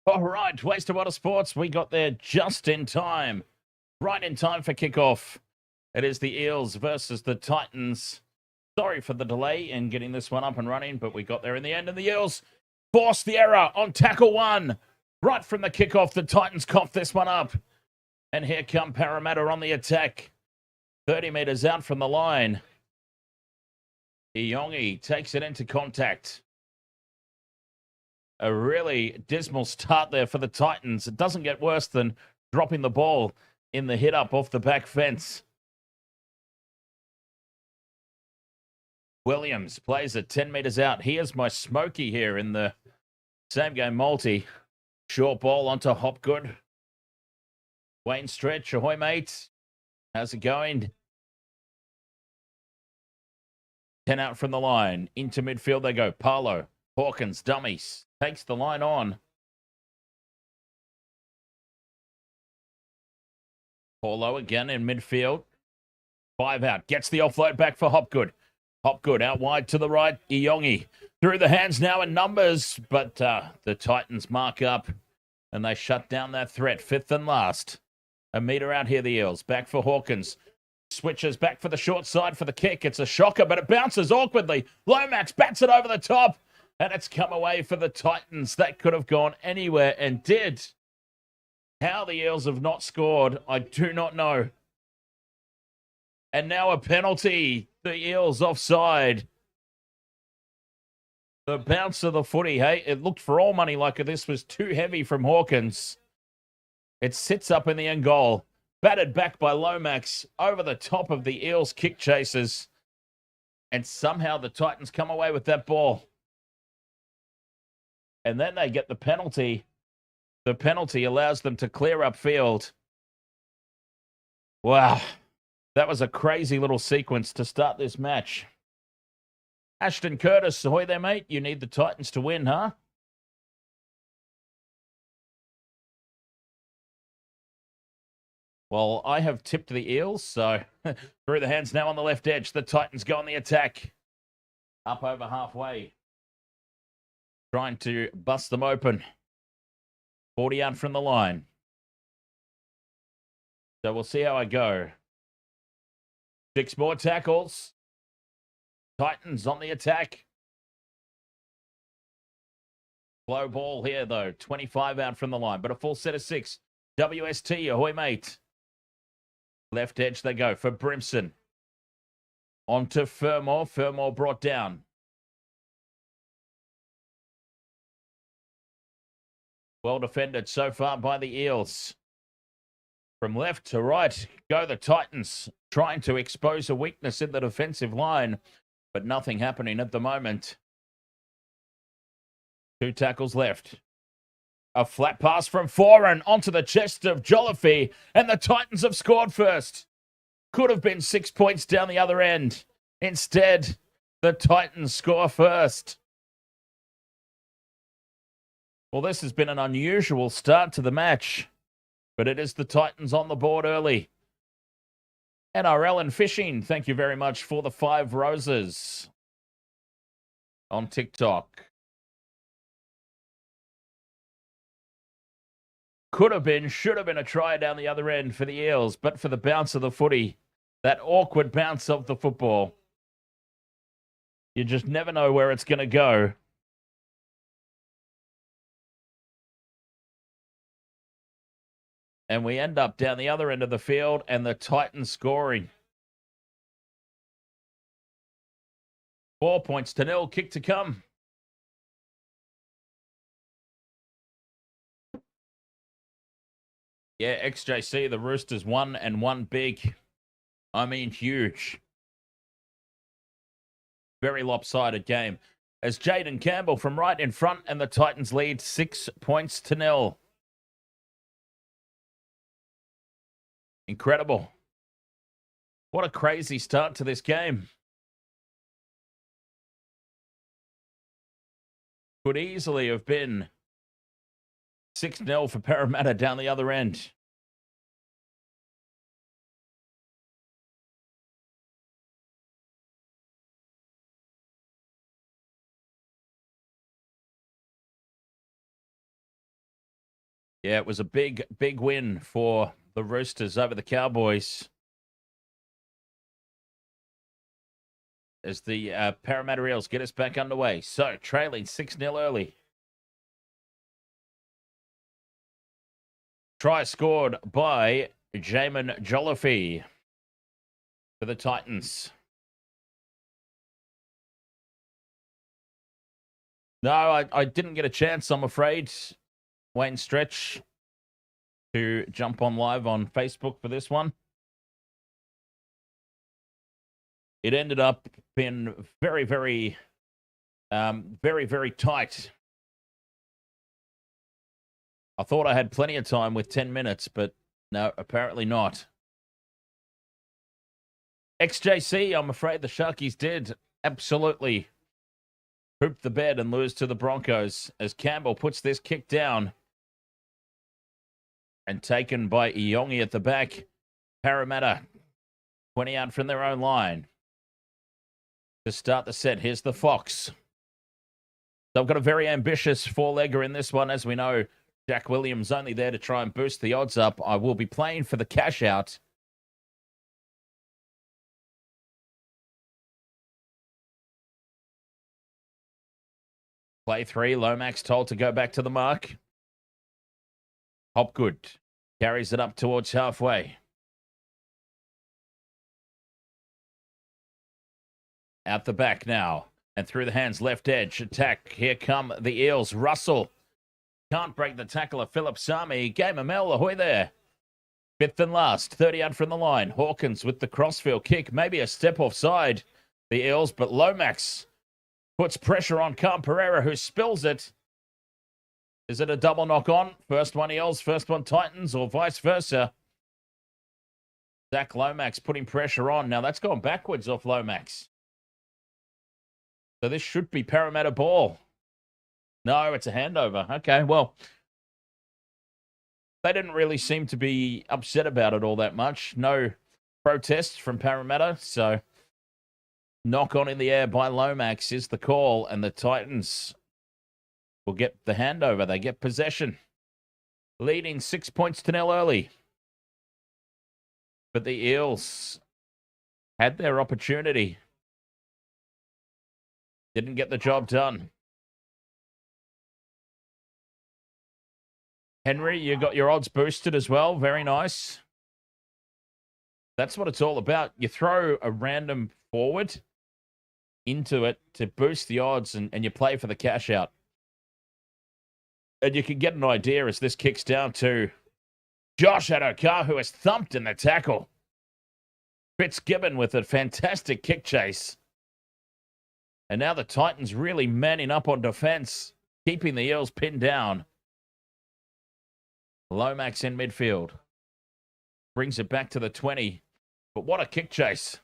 All right, Wasted Water Sports, we got there just in time. Right in time for kickoff. It is the Eels versus the Titans. Sorry for the delay in getting this one up and running, but we got there in the end, and the Eels forced the error on tackle one. Right from the kickoff, the Titans coughed this one up. And here come Parramatta on the attack. 30 metres out from the line. Iongi takes it into contact. A really dismal start there for the Titans. It doesn't get worse than dropping the ball in the hit up off the back fence. Williams plays it 10 metres out. Here's my Smoky here in the same game multi. Short ball onto Hopgood. Wayne Stretch, ahoy mate. How's it going? 10 out from the line. Into midfield they go. Parlo, Hawkins, dummies. Takes the line on. Paulo again in midfield. 5 out. Gets the offload back for Hopgood. Hopgood out wide to the right. Iongi through the hands now in numbers. But the Titans mark up and they shut down that threat. 5th and last. A metre out here, the Eels. Back for Hawkins. Switches back for the short side for the kick. It's a shocker, but it bounces awkwardly. Lomax bats it over the top. And it's come away for the Titans. That could have gone anywhere and did. How the Eels have not scored, I do not know. And now a penalty. The Eels offside. The bounce of the footy, hey? It looked for all money like this was too heavy from Hawkins. It sits up in the end goal. Batted back by Lomax over the top of the Eels kick chasers. And somehow the Titans come away with that ball. And then they get the penalty. The penalty allows them to clear upfield. Wow. That was a crazy little sequence to start this match. Ashton Curtis, ahoy there, mate. You need the Titans to win, huh? Well, I have tipped the Eels, so through the hands now on the left edge. The Titans go on the attack. Up over halfway. Trying to bust them open. 40 out from the line. So we'll see how I go. 6 more tackles. Titans on the attack. Slow ball here, though. 25 out from the line, but a full set of 6. WST, ahoy, mate. Left edge they go for Brimson. On to Fermor. Fermor brought down. Well defended so far by the Eels. From left to right go the Titans, trying to expose a weakness in the defensive line, but nothing happening at the moment. 2 tackles left. A flat pass from Foran onto the chest of Jolliffe, and the Titans have scored first. Could have been 6 points down the other end. Instead, the Titans score first. Well, this has been an unusual start to the match, but it is the Titans on the board early. NRL and Fishing, thank you very much for the 5 roses on TikTok. Could have been, should have been a try down the other end for the Eels, but for the bounce of the footy, that awkward bounce of the football. You just never know where it's going to go. And we end up down the other end of the field and the Titans scoring. 4 points to 0, kick to come. Yeah, XJC, the Roosters won and won big. I mean, huge. Very lopsided game. As Jaden Campbell from right in front and the Titans lead 6 points to 0. Incredible. What a crazy start to this game. Could easily have been 6-0 for Parramatta down the other end. Yeah, it was a big win for the Roosters over the Cowboys. As the Parramatta Eels get us back underway. So, trailing 6-0 early. Try scored by Jamin Jolliffe for the Titans. No, I didn't get a chance, I'm afraid, Wayne Stretch, to jump on live on Facebook for this one. It ended up being very, very tight. I thought I had plenty of time with 10 minutes, but no, apparently not. XJC, I'm afraid the Sharkies did absolutely poop the bed and lose to the Broncos as Campbell puts this kick down and taken by Iongi at the back. Parramatta 20 out from their own line to start the set. Here's the Fox. They've got a very ambitious four-legger in this one. As we know, Jack Williams only there to try and boost the odds up. I will be playing for the cash out. Play 3, Lomax told to go back to the mark. Hopgood carries it up towards halfway. Out the back now. And through the hands, left edge. Attack. Here come the Eels. Russell can't break the tackle of Philip Sami. Game of Mel, ahoy there. Fifth and last. 30 out from the line. Hawkins with the crossfield kick. Maybe a step offside. The Eels, but Lomax puts pressure on Cam Pereira, who spills it. Is it a double knock on? First one Eels, first one Titans, or vice versa? Zach Lomax putting pressure on. Now that's gone backwards off Lomax. So this should be Parramatta ball. No, it's a handover. Okay, well, they didn't really seem to be upset about it all that much. No protests from Parramatta, so knock on in the air by Lomax is the call, and the Titans will get the handover. They get possession. Leading 6 points to 0 early. But the Eels had their opportunity. Didn't get the job done. Henry, you got your odds boosted as well. Very nice. That's what it's all about. You throw a random forward into it to boost the odds, and you play for the cash out. And you can get an idea as this kicks down to Josh Adokar, who is thumped in the tackle. Fitzgibbon with a fantastic kick chase. And now the Titans really manning up on defense, keeping the Eels pinned down. Lomax in midfield. Brings it back to the 20. But what a kick chase.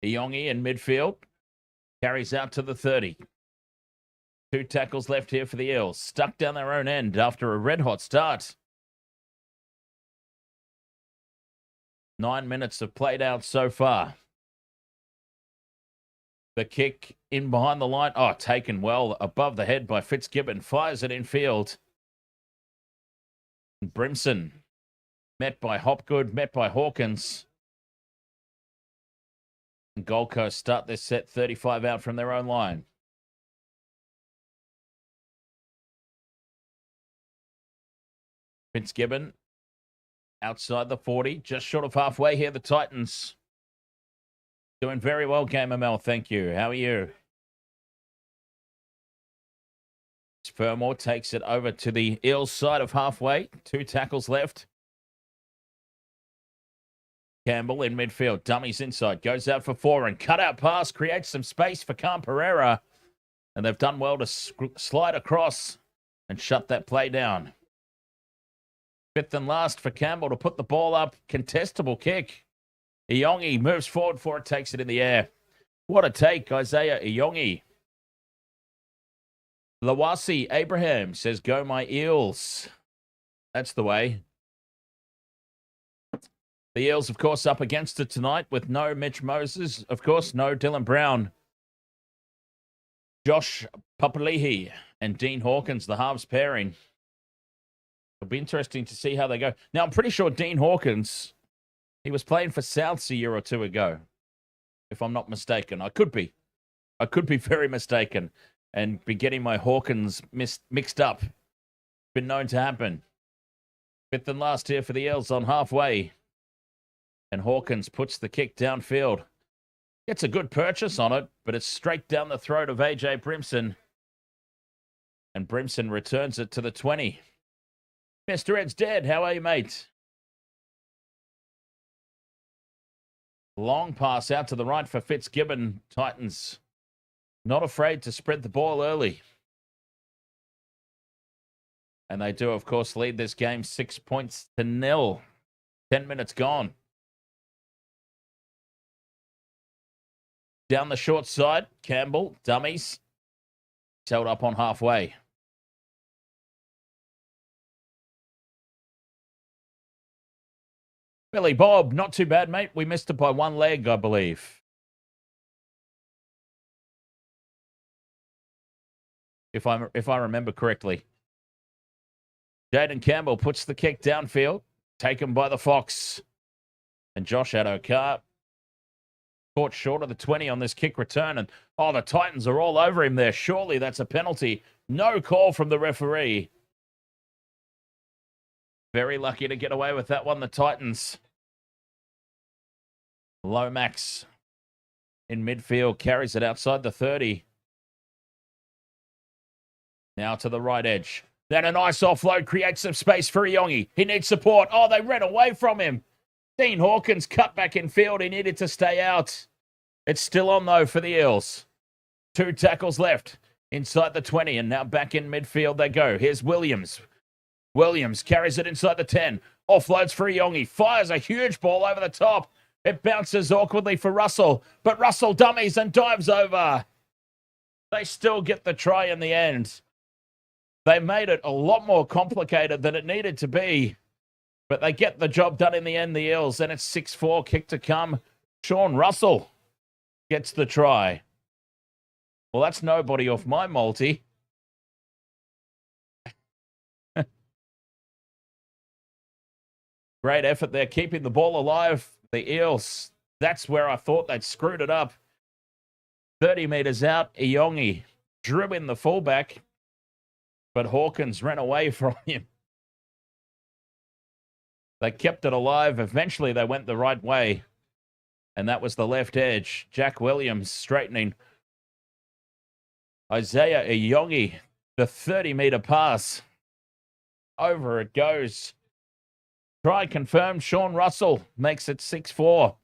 Iongi in midfield. Carries out to the 30. 2 tackles left here for the Eels. Stuck down their own end after a red-hot start. 9 minutes have played out so far. The kick in behind the line. Oh, taken well above the head by Fitzgibbon. Fires it in field. Brimson met by Hopgood, met by Hawkins. And Gold Coast start this set 35 out from their own line. Fitzgibbon outside the 40, just short of halfway here. The Titans doing very well, Game ML. Thank you. How are you? Fermor takes it over to the Eels side of halfway. 2 tackles left. Campbell in midfield. Dummies inside. Goes out for 4 and cut out pass. Creates some space for Cam Pereira. And they've done well to slide across and shut that play down. Fifth and last for Campbell to put the ball up. Contestable kick. Iongi moves forward for it. Takes it in the air. What a take, Isaiah Iongi. Lawasi Abraham says, go my Eels. That's the way. The Eels, of course, up against it tonight with no Mitch Moses. Of course, no Dylan Brown. Josh Papalii and Dean Hawkins, the halves pairing. It'll be interesting to see how they go. Now, I'm pretty sure Dean Hawkins, he was playing for Souths a year or two ago, if I'm not mistaken. I could be. I could be very mistaken and be getting my Hawkins mixed up. Been known to happen. Fifth and last here for the Eels on halfway. And Hawkins puts the kick downfield. Gets a good purchase on it, but it's straight down the throat of AJ Brimson. And Brimson returns it to the 20. Mr. Ed's dead. How are you, mate? Long pass out to the right for Fitzgibbon. Titans not afraid to spread the ball early. And they do, of course, lead this game 6-0. 10 minutes gone. Down the short side, Campbell, dummies. He's held up on halfway. Billy Bob, not too bad, mate. We missed it by one leg, I believe. If I remember correctly. Jaden Campbell puts the kick downfield, taken by the Fox. And Josh Adokar caught short of the 20 on this kick return. And, oh, the Titans are all over him there. Surely that's a penalty. No call from the referee. Very lucky to get away with that one, the Titans. Lomax in midfield carries it outside the 30. Now to the right edge. Then a nice offload creates some space for Iongi. He needs support. Oh, they ran away from him. Dean Hawkins cut back in field. He needed to stay out. It's still on, though, for the Eels. 2 tackles left inside the 20, and now back in midfield they go. Here's Williams. Williams carries it inside the 10. Offloads for Iongi. Fires a huge ball over the top. It bounces awkwardly for Russell, but Russell dummies and dives over. They still get the try in the end. They made it a lot more complicated than it needed to be, but they get the job done in the end, the Eels, and it's 6-4, kick to come. Sean Russell gets the try. Well, that's nobody off my multi. Great effort there, keeping the ball alive. The Eels, that's where I thought they'd screwed it up. 30 metres out, Iongi drew in the fullback, but Hawkins ran away from him. They kept it alive. Eventually, they went the right way, and that was the left edge. Jack Williams straightening. Isaiah Iongi, the 30-metre pass. Over it goes. Try confirmed. Sean Russell makes it 6-4.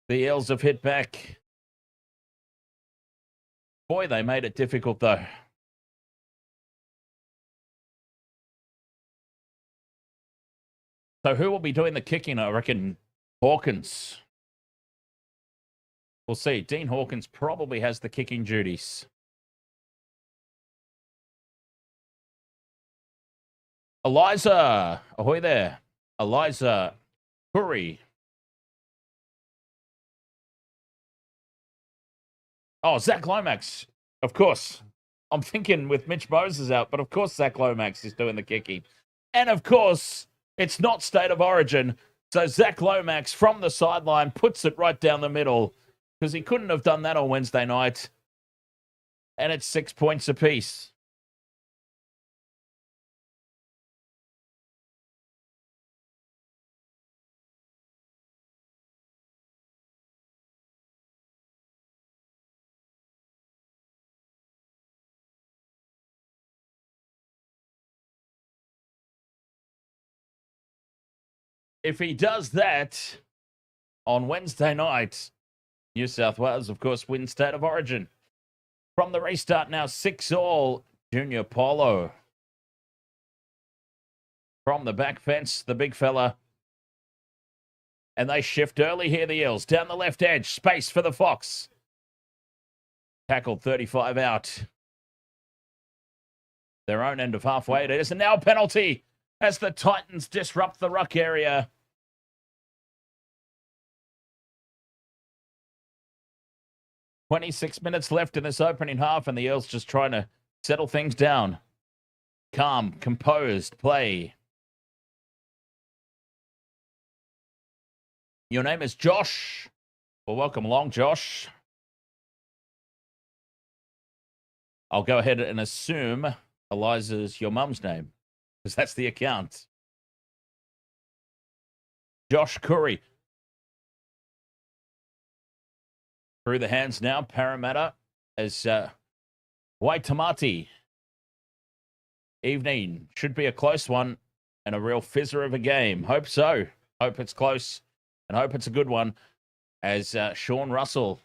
The Eels have hit back. Boy, they made it difficult, though. So who will be doing the kicking? I reckon Hawkins. We'll see. Dean Hawkins probably has the kicking duties. Eliza. Ahoy there. Eliza Curry. Oh, Zach Lomax. Of course. I'm thinking with Mitch Moses out, but of course Zach Lomax is doing the kicking. And of course, it's not State of Origin. So Zach Lomax from the sideline puts it right down the middle because he couldn't have done that on Wednesday night. And it's 6 points apiece. If he does that on Wednesday night, New South Wales, of course, wins State of Origin. From the restart now, 6-all, Junior Polo. From the back fence, the big fella. And they shift early here, the Eels. Down the left edge, space for the Fox. Tackled 35 out. Their own end of halfway. It is a now penalty as the Titans disrupt the ruck area. 26 minutes left in this opening half, and the Eels just trying to settle things down. Calm, composed play. Your name is Josh. Well, welcome along, Josh. I'll go ahead and assume Eliza's your mum's name, because that's the account. Josh Curry. Through the hands now, Parramatta as Waitamati. Evening. Should be a close one and a real fizzer of a game. Hope so. Hope it's close and hope it's a good one as Sean Russell,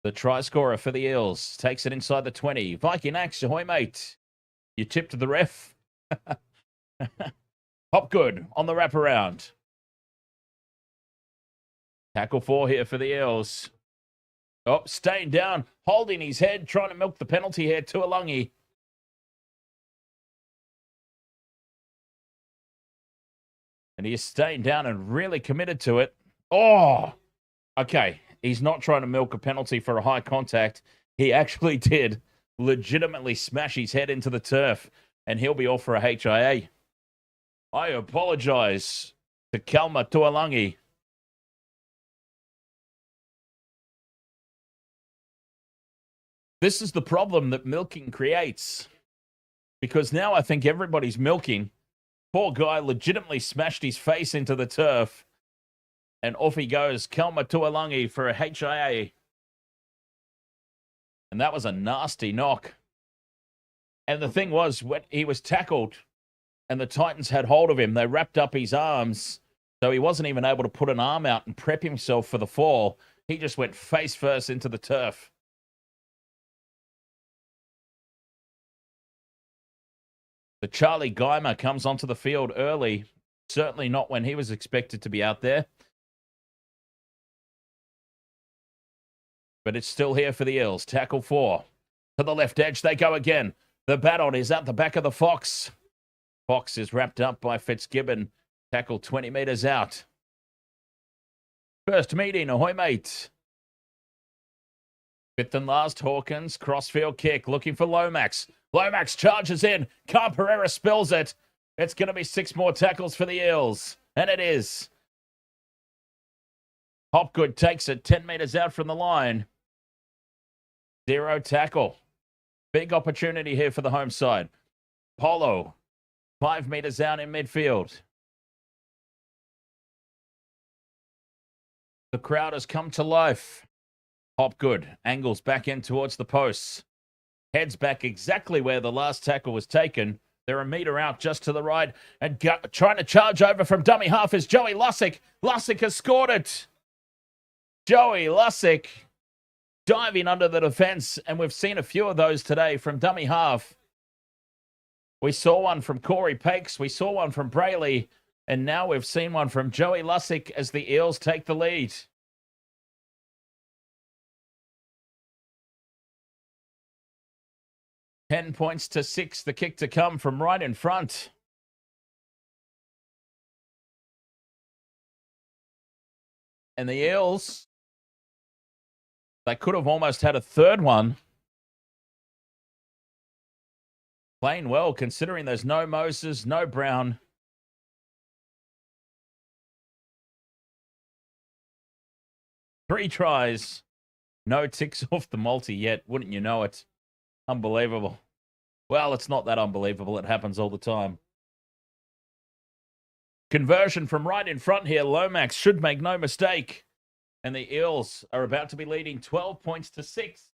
the try scorer for the Eels, takes it inside the 20. Viking Axe, ahoy, mate. You tipped the ref. Hopgood on the wraparound. Tackle 4 here for the Eels. Oh, staying down, holding his head, trying to milk the penalty here. Tuolungi. And he is staying down and really committed to it. Oh, okay. He's not trying to milk a penalty for a high contact. He actually did legitimately smash his head into the turf, and he'll be off for a HIA. I apologize to Kalma Tuolungi. This is the problem that milking creates, because now I think everybody's milking. Poor guy legitimately smashed his face into the turf, and off he goes. Kalma Tuolungi for a HIA. And that was a nasty knock. And the thing was, when he was tackled and the Titans had hold of him, they wrapped up his arms, so he wasn't even able to put an arm out and prep himself for the fall. He just went face first into the turf. The Charlie Geimer comes onto the field early. Certainly not when he was expected to be out there. But it's still here for the Eels. Tackle 4. To the left edge they go again. The baton is at the back of the Fox. Fox is wrapped up by Fitzgibbon. Tackle 20 metres out. First meeting, ahoy, mate. Fifth and last, Hawkins. Crossfield kick, looking for Lomax. Lomax charges in. Carl Pereira spills it. It's going to be 6 more tackles for the Eels. And it is. Hopgood takes it 10 metres out from the line. 0 tackle. Big opportunity here for the home side. Polo, 5 metres out in midfield. The crowd has come to life. Hopgood angles back in towards the posts. Heads back exactly where the last tackle was taken. They're a metre out just to the right. And trying to charge over from dummy half is Joey Lussick. Lussick has scored it. Joey Lussick diving under the defence. And we've seen a few of those today from dummy half. We saw one from Corey Pakes. We saw one from Brayley. And now we've seen one from Joey Lussick as the Eels take the lead. $10 points to 6. The kick to come from right in front. And the Eels, they could have almost had a third one. Playing well, considering there's no Moses, no Brown. Three tries. No ticks off the multi yet. Wouldn't you know it? Unbelievable. Well, it's not that unbelievable. It happens all the time. Conversion from right in front here. Lomax should make no mistake. And the Eels are about to be leading 12 points to 6.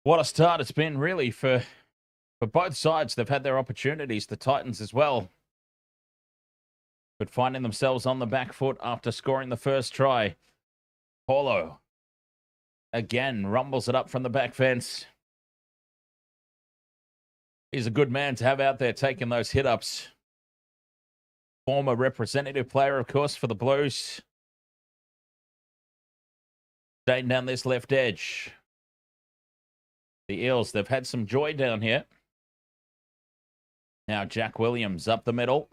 What a start it's been, really, for both sides. They've had their opportunities, the Titans as well. But finding themselves on the back foot after scoring the first try. Paulo again rumbles it up from the back fence. He's a good man to have out there taking those hit-ups. Former representative player, of course, for the Blues. Staying down this left edge. The Eels, they've had some joy down here. Now Jack Williams up the middle.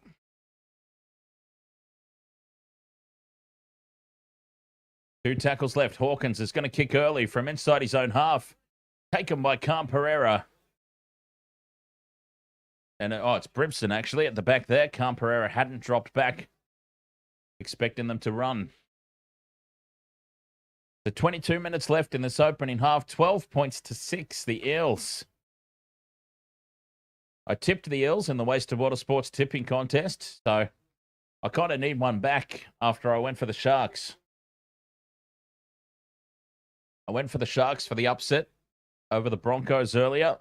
Two tackles left. Hawkins is going to kick early from inside his own half. Taken by Cam Pereira. And it's Brimson actually at the back there. Cam Pereira hadn't dropped back. Expecting them to run. The 22 minutes left in this opening half. 12 points to 6. The Eels. I tipped the Eels in the Waste of Water Sports tipping contest. So I kind of need one back after I went for the Sharks. I went for the Sharks for the upset over the Broncos earlier.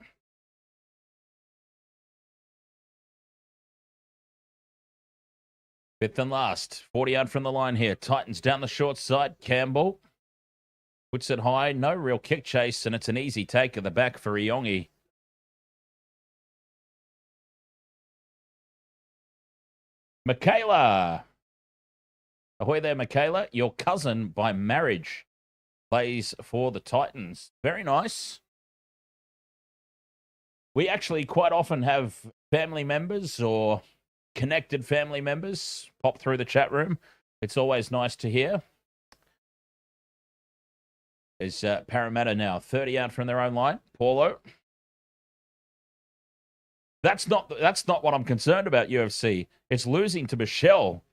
Fifth and last. 40 out from the line here. Titans down the short side. Campbell puts it high. No real kick chase, and it's an easy take at the back for Iongi. Michaela. Ahoy there, Michaela. Your cousin by marriage plays for the Titans. Very nice. We actually quite often have family members or connected family members pop through the chat room. It's always nice to hear. There's Parramatta now, 30 out from their own line. Paulo. That's not what I'm concerned about, UFC. It's losing to Michelle.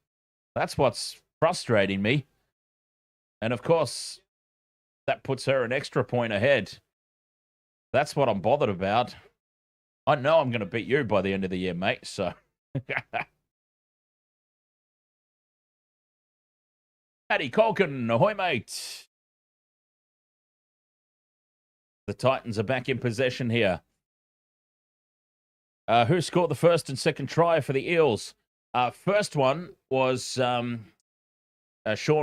That's what's frustrating me. And of course, that puts her an extra point ahead. That's what I'm bothered about. I know I'm going to beat you by the end of the year, mate, so... Paddy Colkin, ahoy, mate. The Titans are back in possession here. Who scored the first and second try for the Eels? First one was Sean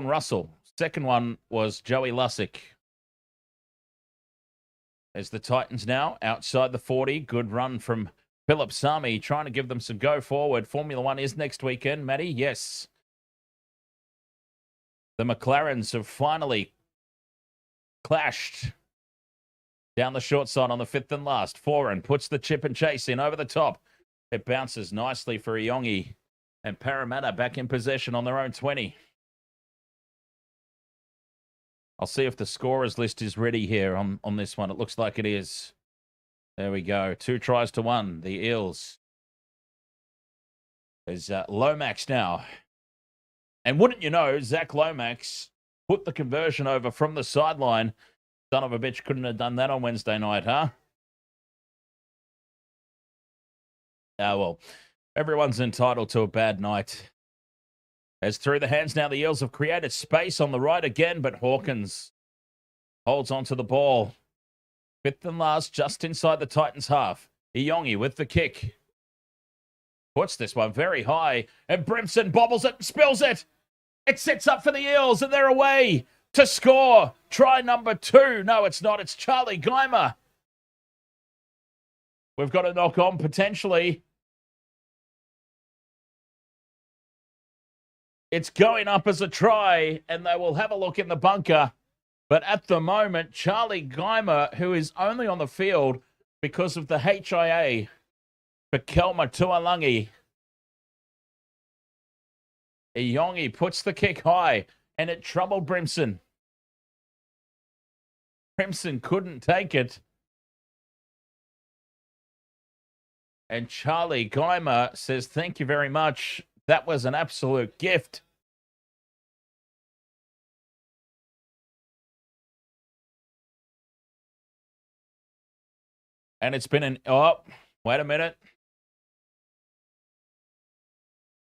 Russell. Second one was Joey Lussick. As the Titans now outside the 40. Good run from Philip Sami, trying to give them some go forward. Formula One is next weekend, Matty. Yes. The McLarens have finally clashed down the short side on the fifth and last. Foran puts the chip and chase in over the top. It bounces nicely for Iongi. And Parramatta back in possession on their own 20. I'll see if the scorers list is ready here on this one. It looks like it is. There we go. 2 tries to 1. The Eels. There's Lomax now. And wouldn't you know, Zach Lomax put the conversion over from the sideline. Son of a bitch couldn't have done that on Wednesday night, huh? Well, everyone's entitled to a bad night. As through the hands now, the Eels have created space on the right again, but Hawkins holds onto the ball. Fifth and last, just inside the Titans' half. Iongi with the kick. Puts this one very high, and Brimson bobbles it and spills it. It sets up for the Eels, and they're away to score. Try number 2. No, it's not. It's Charlie Geimer. We've got a knock on potentially. It's going up as a try, and they will have a look in the bunker. But at the moment, Charlie Geimer, who is only on the field because of the HIA for Kelma Tuolangi. Iongi puts the kick high, and it troubled Brimson. Brimson couldn't take it. And Charlie Geimer says, thank you very much. That was an absolute gift. And it's been an... Oh, wait a minute.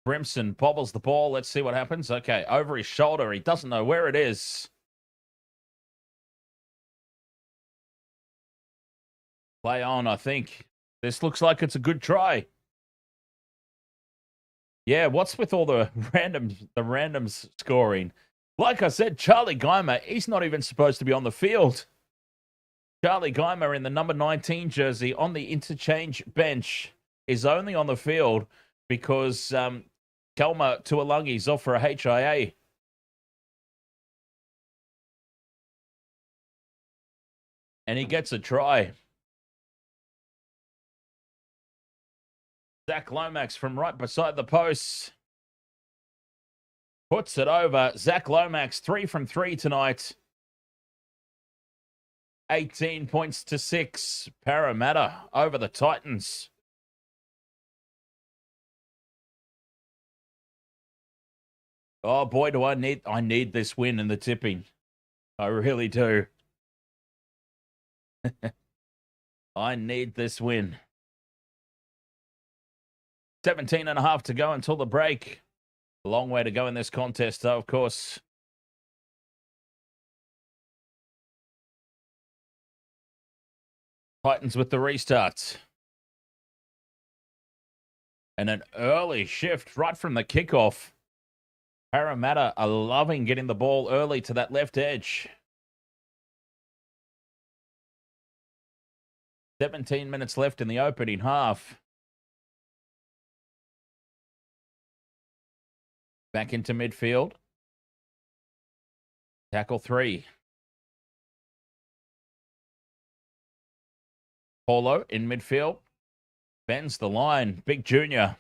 Brimson bobbles the ball. Let's see what happens. Okay, over his shoulder. He doesn't know where it is. Play on, I think. This looks like it's a good try. Yeah, what's with all the randoms scoring? Like I said, Charlie Geimer, he's not even supposed to be on the field. Charlie Geimer in the number 19 jersey on the interchange bench is only on the field because Kelma Tuolangi's off for a HIA. And he gets a try. Zach Lomax from right beside the posts puts it over. Zach Lomax, 3 from 3 tonight. 18 points to 6. Parramatta over the Titans. Oh boy, do I need this win in the tipping. I really do. I need this win. 17.5 to go until the break. A long way to go in this contest, though, of course. Titans with the restarts. And an early shift right from the kickoff. Parramatta are loving getting the ball early to that left edge. 17 minutes left in the opening half. Back into midfield. Tackle 3. Paulo in midfield. Bends the line. Big Junior.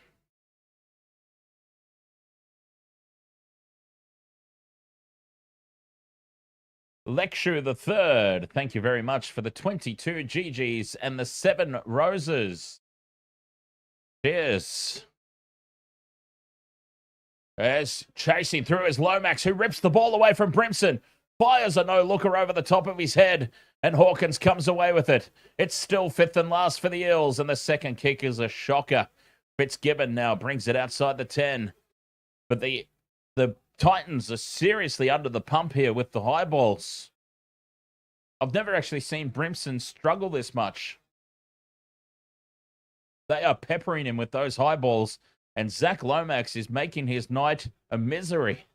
Lecture the third. Thank you very much for the 22 GGs and the 7 roses. Cheers. As chasing through is Lomax, who rips the ball away from Brimson. Fires a no-looker over the top of his head, and Hawkins comes away with it. It's still 5th and last for the Eels, and the second kick is a shocker. Fitzgibbon now brings it outside the 10. But the Titans are seriously under the pump here with the high balls. I've never actually seen Brimson struggle this much. They are peppering him with those high balls, and Zach Lomax is making his night a misery.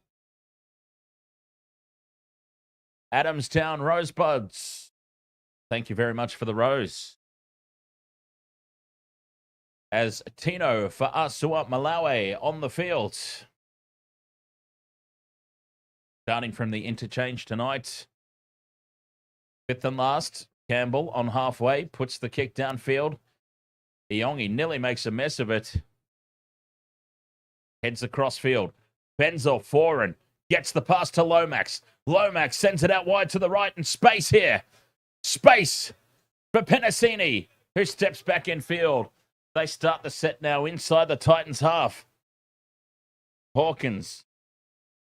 Adamstown Rosebuds. Thank you very much for the rose. As Tino for Asua Malawi on the field. Starting from the interchange tonight. 5th and last. Campbell on halfway. Puts the kick downfield. Iongi nearly makes a mess of it. Heads across field. Benzel Foran gets the pass to Lomax. Lomax sends it out wide to the right and space here. Space for Penasini, who steps back in field. They start the set now inside the Titans half. Hawkins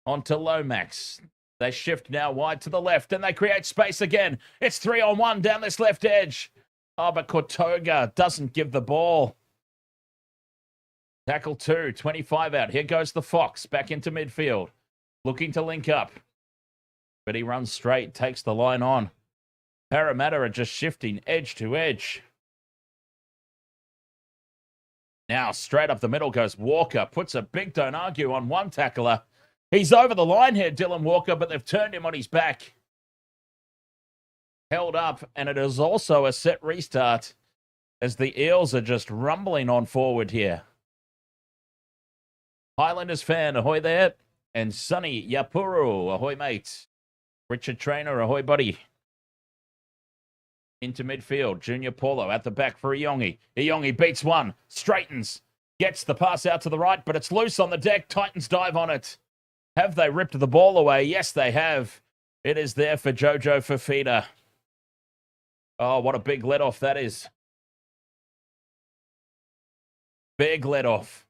onto Lomax. They shift now wide to the left and they create space again. It's 3-on-1 down this left edge. Oh, but Kotoga doesn't give the ball. Tackle 2, 25 out. Here goes the Fox back into midfield. Looking to link up. But he runs straight, takes the line on. Parramatta are just shifting edge to edge. Now, straight up the middle goes Walker. Puts a big don't argue on one tackler. He's over the line here, Dylan Walker, but they've turned him on his back. Held up, and it is also a set restart as the Eels are just rumbling on forward here. Highlanders fan, ahoy there. And Sonny Yapuru, ahoy mate. Richard Trainer, ahoy buddy. Into midfield, Junior Paulo at the back for Iongi. Iongi beats one, straightens, gets the pass out to the right, but it's loose on the deck. Titans dive on it. Have they ripped the ball away? Yes, they have. It is there for Jojo Fifita. Oh, what a big let-off that is. Big let-off.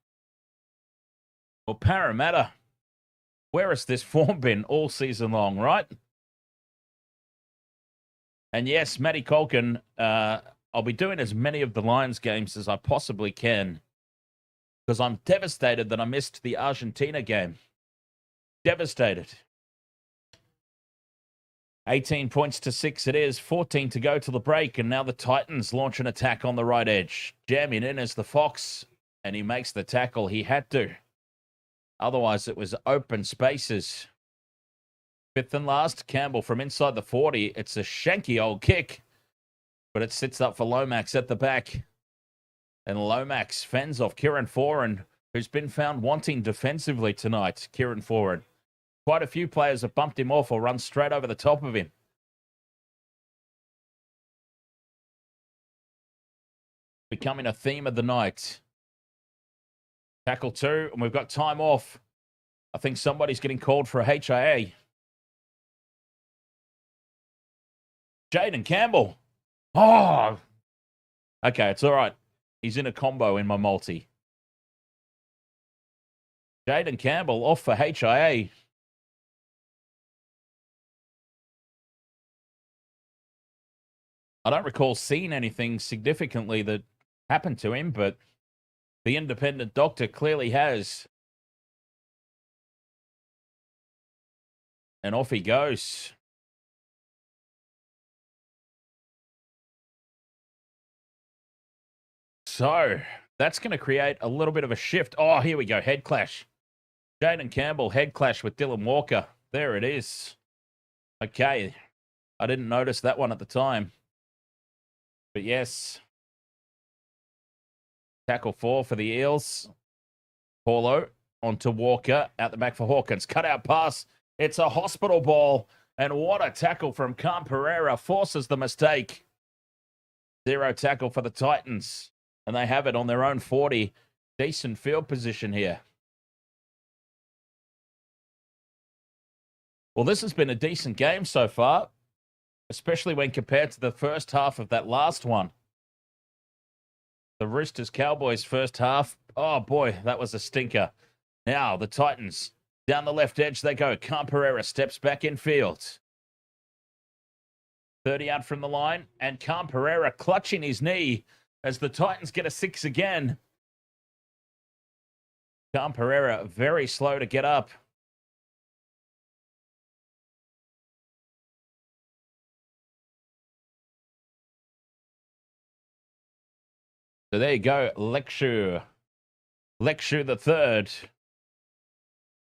Well, Parramatta, where has this form been all season long, right? And yes, Matty Colkin, I'll be doing as many of the Lions games as I possibly can because I'm devastated that I missed the Argentina game. Devastated. 18 points to 6 it is. 14 to go to the break, and now the Titans launch an attack on the right edge. Jamming in as the Fox, and he makes the tackle. He had to. Otherwise, it was open spaces. Fifth and last, Campbell from inside the 40. It's a shanky old kick, but it sits up for Lomax at the back. And Lomax fends off Kieran Foran, who's been found wanting defensively tonight. Kieran Foran. Quite a few players have bumped him off or run straight over the top of him. Becoming a theme of the night. Tackle 2, and we've got time off. I think somebody's getting called for a HIA. Jaden Campbell. Oh. Okay, it's all right. He's in a combo in my multi. Jaden Campbell off for HIA. I don't recall seeing anything significantly that happened to him, but the independent doctor clearly has. And off he goes. So that's going to create a little bit of a shift. Oh, here we go. Head clash. Jaden Campbell, head clash with Dylan Walker. There it is. Okay. I didn't notice that one at the time. But yes. Tackle 4 for the Eels. Paulo onto Walker. Out the back for Hawkins. Cut out pass. It's a hospital ball. And what a tackle from Cam Pereira. Forces the mistake. 0 tackle for the Titans. And they have it on their own 40. Decent field position here. Well, this has been a decent game so far, especially when compared to the first half of that last one. The Roosters-Cowboys first half. Oh, boy, that was a stinker. Now, the Titans. Down the left edge they go. Cam Pereira steps back in field. 30 out from the line. And Cam Pereira clutching his knee as the Titans get a 6 again. Cam Pereira very slow to get up. So there you go, Lecture the third.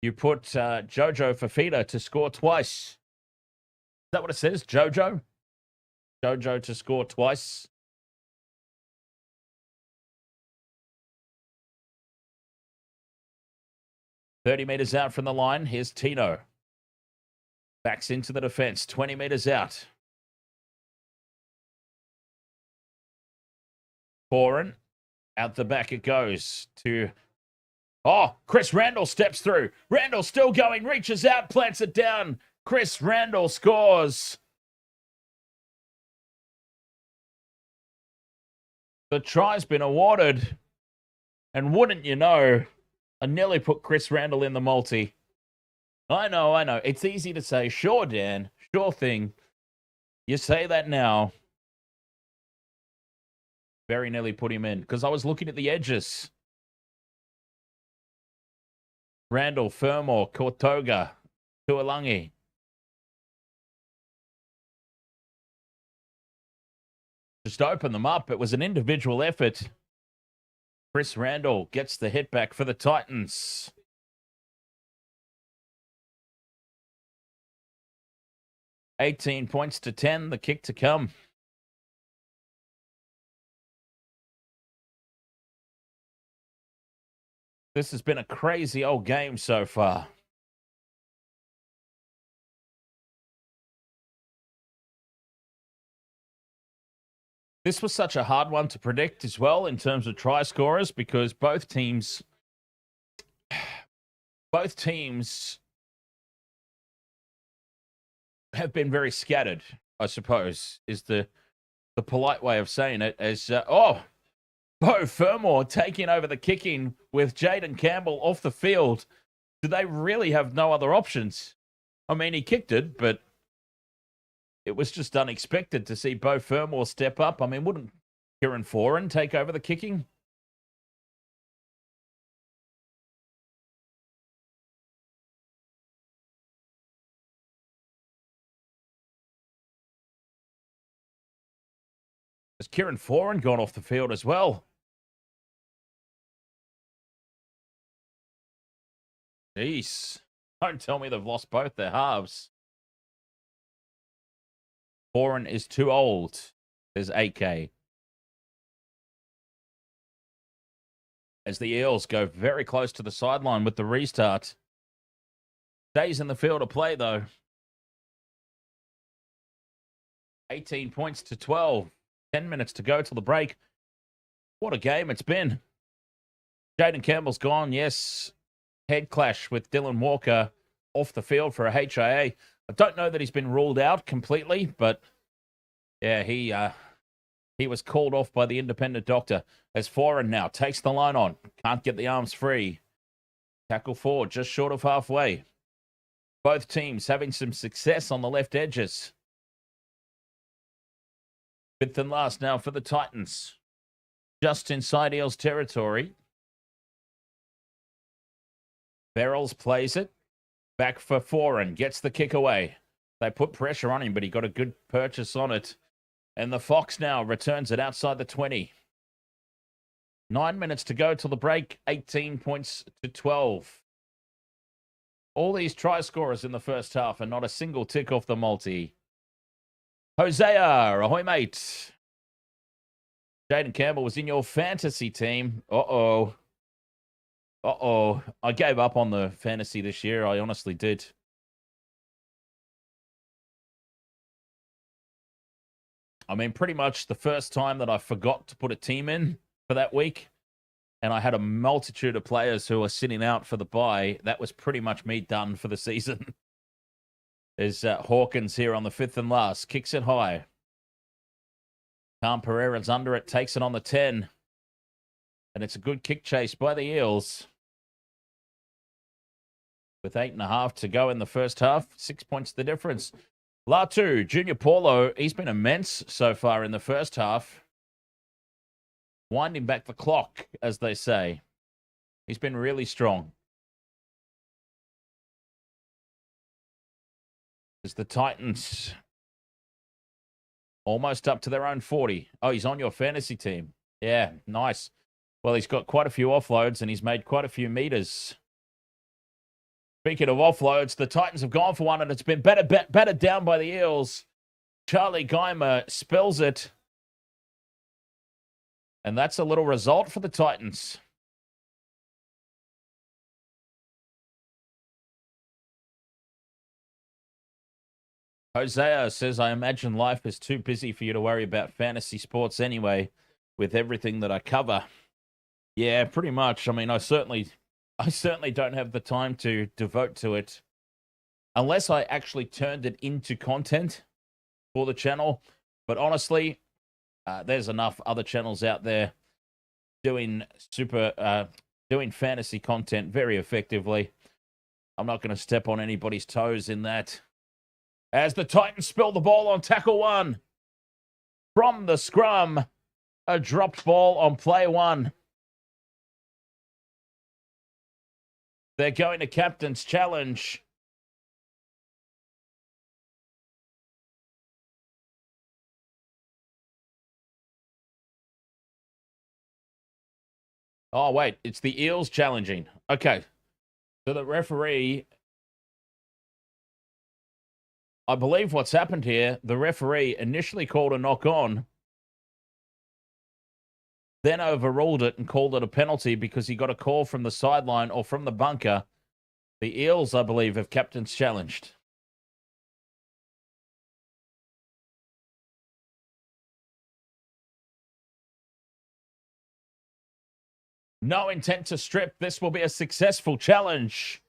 You put Jojo Fifita to score twice. Is that what it says, Jojo? Jojo to score twice. $30 meters out from the line. Here's Tino. Backs into the defense. 20 meters out. Foran. Out the back it goes to... Oh, Chris Randall steps through. Randall still going. Reaches out. Plants it down. Chris Randall scores. The try's been awarded. And wouldn't you know, I nearly put Chris Randall in the multi. I know. It's easy to say, sure, Dan, sure thing. You say that now. Very nearly put him in because I was looking at the edges. Randall, Fermor, Kortoga, Tuolangi. Just open them up. It was an individual effort. Chris Randall gets the hit back for the Titans. $18 points to 10, the kick to come. This has been a crazy old game so far. This was such a hard one to predict as well in terms of try scorers because both teams have been very scattered, I suppose, is the polite way of saying it. As Bo Fermor taking over the kicking with Jaden Campbell off the field. Do they really have no other options? I mean, he kicked it, but it was just unexpected to see Bo Fermor step up. I mean, wouldn't Kieran Foran take over the kicking? Has Kieran Foran gone off the field as well? Jeez. Don't tell me they've lost both their halves. Foreign is too old. There's 8K. As the Eels go very close to the sideline with the restart. Stays in the field of play, though. 18 points to 12. 10 minutes to go till the break. What a game it's been. Jaden Campbell's gone, yes. Head clash with Dylan Walker off the field for a HIA. I don't know that he's been ruled out completely, but yeah, he was called off by the independent doctor. As Foreign now takes the line on. Can't get the arms free. Tackle forward, just short of halfway. Both teams having some success on the left edges. Fifth and last now for the Titans. Just inside Eels territory. Verrills plays it. Back for Foreign. Gets the kick away. They put pressure on him, but he got a good purchase on it. And the Fox now returns it outside the 20. 9 minutes to go till the break. 18 points to 12. All these try scorers in the first half and not a single tick off the multi. Hosea, ahoy mate. Jaden Campbell was in your fantasy team. Uh-oh. I gave up on the fantasy this year. I honestly did. I mean, pretty much the first time that I forgot to put a team in for that week, and I had a multitude of players who were sitting out for the bye, that was pretty much me done for the season. There's Hawkins here on the fifth and last. Kicks it high. Tom Pereira's under it. Takes it on the 10. And it's a good kick chase by the Eels. With 8.5 to go in the first half. 6 points the difference. Latu, Junior Paulo, he's been immense so far in the first half. Winding back the clock, as they say. He's been really strong. As the Titans almost up to their own 40. Oh, he's on your fantasy team. Yeah, nice. Well, he's got quite a few offloads and he's made quite a few meters. Speaking of offloads, the Titans have gone for one and it's been battered down by the Eels. Charlie Geimer spills it. And that's a little result for the Titans. Hosea says, I imagine life is too busy for you to worry about fantasy sports anyway, with everything that I cover. Yeah, pretty much. I mean, I certainly don't have the time to devote to it unless I actually turned it into content for the channel. But honestly, there's enough other channels out there doing doing fantasy content very effectively. I'm not going to step on anybody's toes in that. As the Titans spill the ball on tackle one. From the scrum, a dropped ball on play one. They're going to captain's challenge. Oh, wait, it's the Eels challenging. Okay. So the referee, I believe what's happened here, the referee initially called a knock on, then overruled it and called it a penalty because he got a call from the sideline or from the bunker. The Eels, I believe, have captain's challenged. No intent to strip. This will be a successful challenge.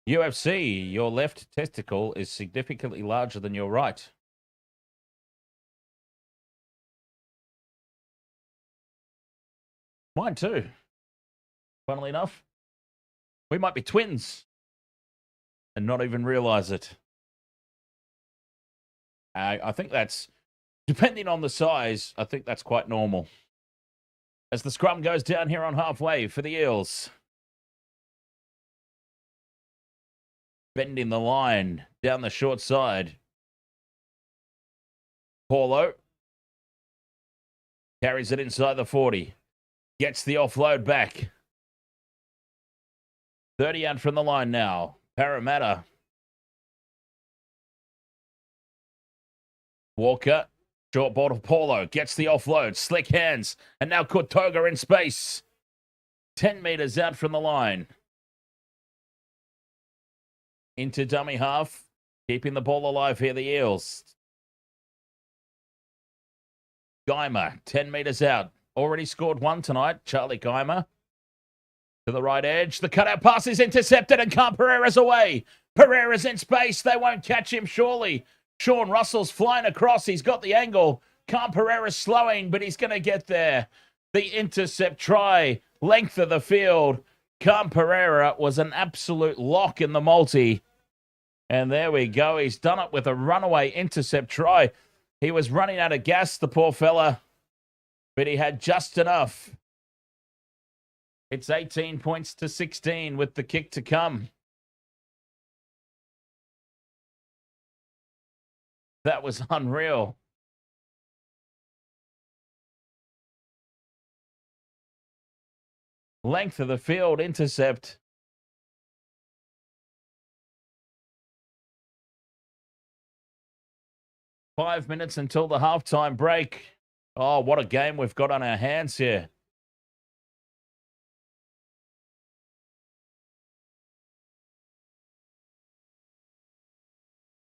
UFC, your left testicle is significantly larger than your right. Mine too. Funnily enough, we might be twins and not even realize it. I think that's, depending on the size, I think that's quite normal. As the scrum goes down here on halfway for the Eels. Bending the line down the short side. Paulo carries it inside the 40. Gets the offload back. 30 out from the line now. Parramatta. Walker. Short ball to Paulo. Gets the offload. Slick hands. And now Fotuaika in space. 10 metres out from the line. Into dummy half. Keeping the ball alive here, the Eels. Geimer, 10 metres out. Already scored one tonight. Charlie Geimer. To the right edge. The cutout pass is intercepted and Pereira's away. Pereira's in space. They won't catch him, surely. Sean Russell's flying across. He's got the angle. Pereira's slowing, but he's going to get there. The intercept try. Length of the field. Pereira was an absolute lock in the multi. And there we go. He's done it with a runaway intercept try. He was running out of gas, the poor fella. But he had just enough. It's 18 points to 16 with the kick to come. That was unreal. Length of the field, intercept. Five minutes until the halftime break. Oh, what a game we've got on our hands here.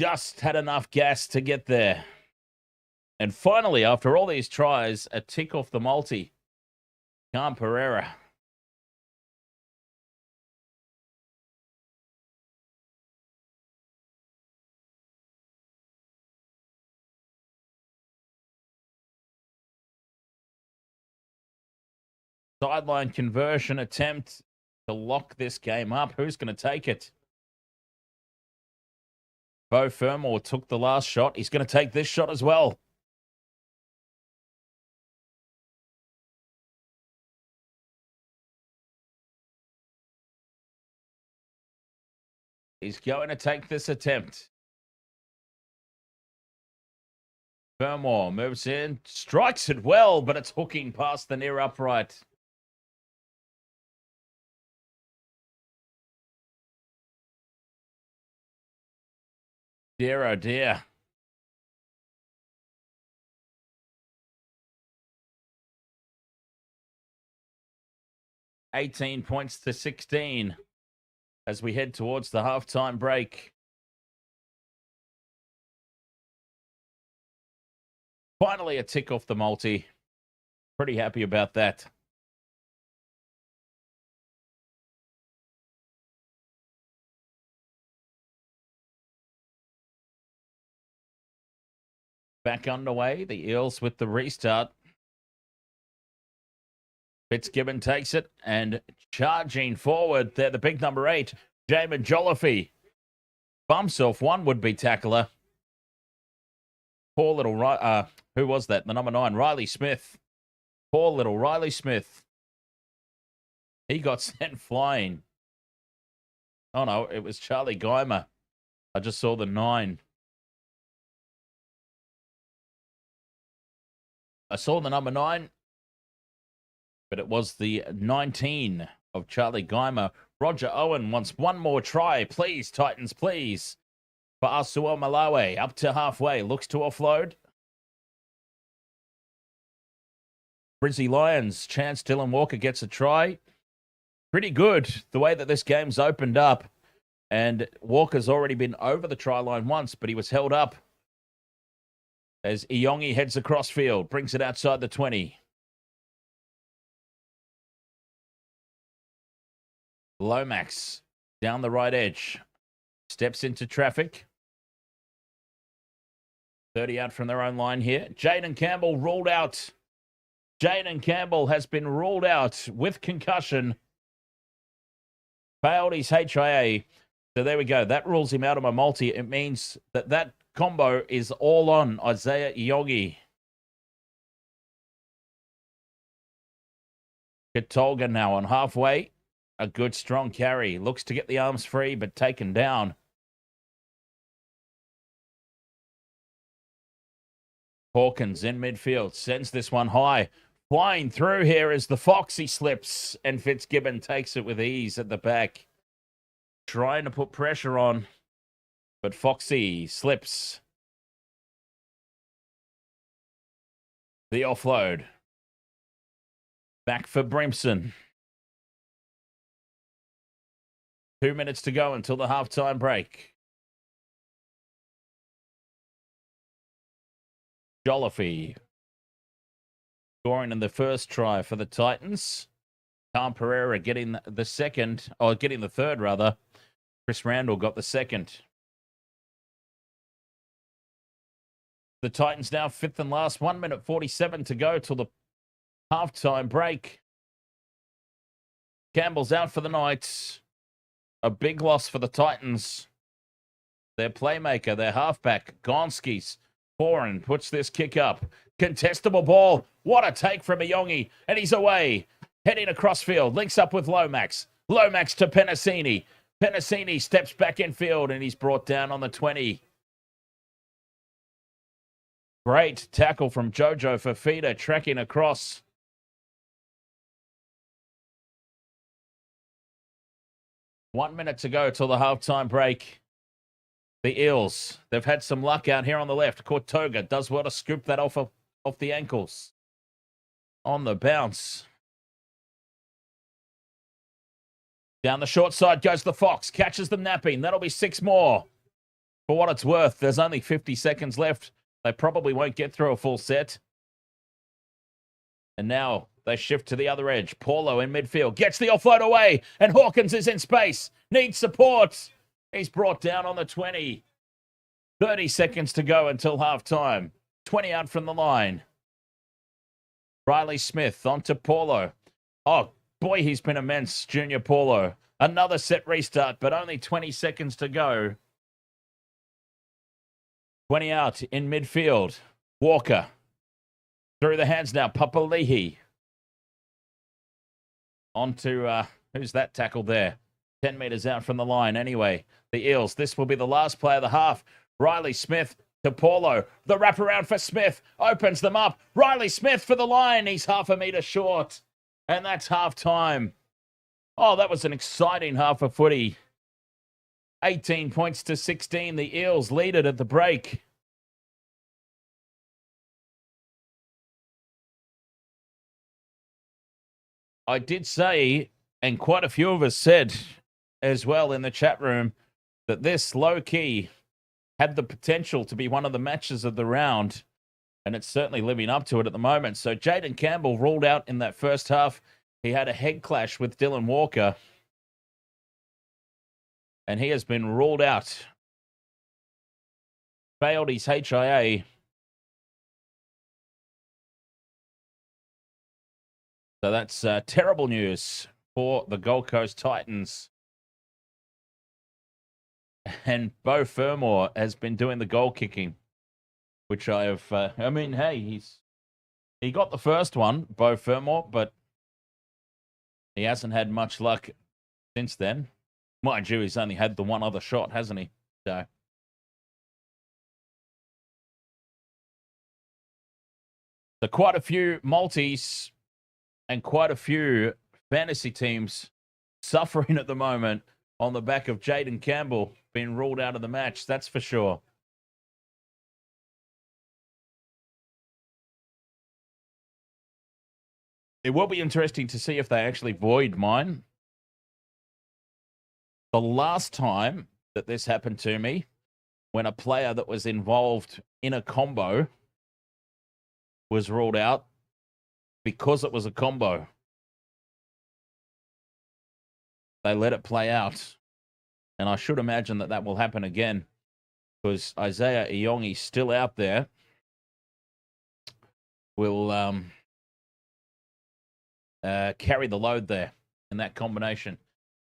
Just had enough gas to get there. And finally, after all these tries, a tick off the multi. Pereira. Sideline conversion attempt to lock this game up. Who's going to take it? Beau Fermor took the last shot. He's going to take this shot as well. He's going to take this attempt. Fermor moves in, strikes it well, but it's hooking past the near upright. Dear, oh dear. $18 points to 16 as we head towards the halftime break. Finally, a tick off the multi. Pretty happy about that. Back underway, the Eels with the restart. Fitzgibbon takes it and charging forward. They're the big number 8, Jamin Jolliffe. Bumps off one would-be tackler. Poor little, who was that? The number 9, Riley Smith. Poor little Riley Smith. He got sent flying. Oh no, it was Charlie Geimer. I just saw the 9. I saw the number 9, but it was the 19 of Charlie Geimer. Roger Owen wants one more try. Please, Titans, please. For Asua Malawi, up to halfway. Looks to offload. Brizzy Lions, chance Dylan Walker gets a try. Pretty good, the way that this game's opened up. And Walker's already been over the try line once, but he was held up. As Iongi heads across field, brings it outside the 20. Lomax down the right edge. Steps into traffic. 30 out from their own line here. Jaden Campbell ruled out. Jaden Campbell has been ruled out with concussion. Failed his HIA. So there we go. That rules him out of my multi. It means that combo is all on Isaiah Iongi. Katolga now on halfway. A good strong carry. Looks to get the arms free, but taken down. Hawkins in midfield. Sends this one high. Flying through here as the Foxy slips, and Fitzgibbon takes it with ease at the back. trying to put pressure on, but Foxy slips. The offload. Back for Brimson. 2 minutes to go until the halftime break. Jolliffe scoring in the first try for the Titans. Tom Pereira getting the second, or getting the third rather. Chris Randall got the second. The Titans now fifth and last. 1 minute 47 to go till the halftime break. Campbell's out for the night. A big loss for the Titans. Their playmaker, their halfback, Gonskis. Foran puts this kick up. Contestable ball. What a take from Iyongi. And he's away. Heading across field. Links up with Lomax. Lomax to Penasini. Penasini steps back in field and he's brought down on the 20. Great tackle from Jojo Fifita tracking across. One minute to go till the halftime break. The Eels, they've had some luck out here on the left. Cortoga does well to scoop that off the ankles. On the bounce. Down the short side goes the Fox. Catches them napping. That'll be 6 more. For what it's worth, there's only 50 seconds left. They probably won't get through a full set. And now they shift to the other edge. Paulo in midfield. Gets the offload away. And Hawkins is in space. Needs support. He's brought down on the 20. 30 seconds to go until halftime. 20 out from the line. Riley Smith onto Paulo. Oh, boy, he's been immense, Junior Paulo. Another set restart, but only 20 seconds to go. 20 out in midfield. Walker. Through the hands now. Papalii. Onto, who's that tackle there? 10 metres out from the line anyway. The Eels, this will be the last play of the half. Riley Smith to Paulo. The wraparound for Smith. Opens them up. Riley Smith for the line. He's half a metre short. And that's half time. Oh, that was an exciting half of footy. 18 points to 16. The Eels lead it at the break. I did say, and quite a few of us said as well in the chat room, that this low-key had the potential to be one of the matches of the round, and it's certainly living up to it at the moment. So Jaden Campbell ruled out in that first half. He had a head clash with Dylan Walker, and he has been ruled out. Failed his HIA. So that's terrible news for the Gold Coast Titans. And Beau Fermor has been doing the goal kicking, which I have. I mean, hey, he got the first one, Beau Fermor, but he hasn't had much luck since then. Mind you, he's only had the one other shot, hasn't he? So quite a few multis and quite a few fantasy teams suffering at the moment on the back of Jaden Campbell being ruled out of the match, that's for sure. It will be interesting to see if they actually void mine. The last time that this happened to me, when a player that was involved in a combo was ruled out because it was a combo, they let it play out. And I should imagine that that will happen again, because Isaiah Iyongi still out there will carry the load there in that combination.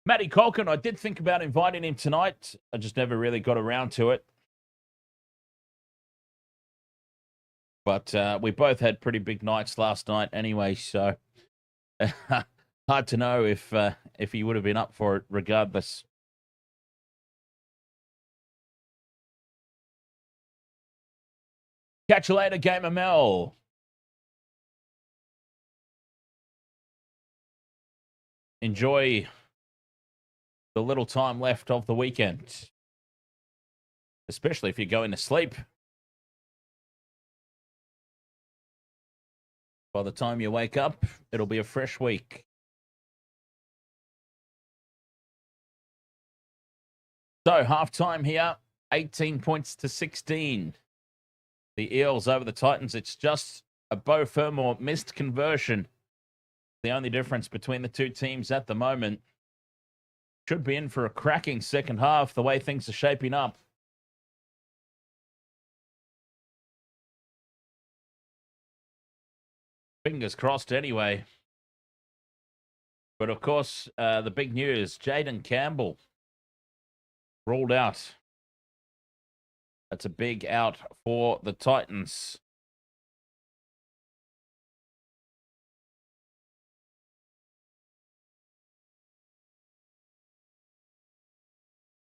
Matty Colkin, I did think about inviting him tonight. I just never really got around to it. But we both had pretty big nights last night anyway, so hard to know if he would have been up for it regardless. Catch you later, Gamer Mel. Enjoy the little time left of the weekend, especially if you're going to sleep. By the time you wake up, it'll be a fresh week. So, halftime here, 18 points to 16. The Eels over the Titans. It's just a Beau Fermor missed conversion. The only difference between the two teams at the moment. Should be in for a cracking second half, the way things are shaping up. Fingers crossed anyway. But of course, the big news, Jaden Campbell ruled out. That's a big out for the Titans.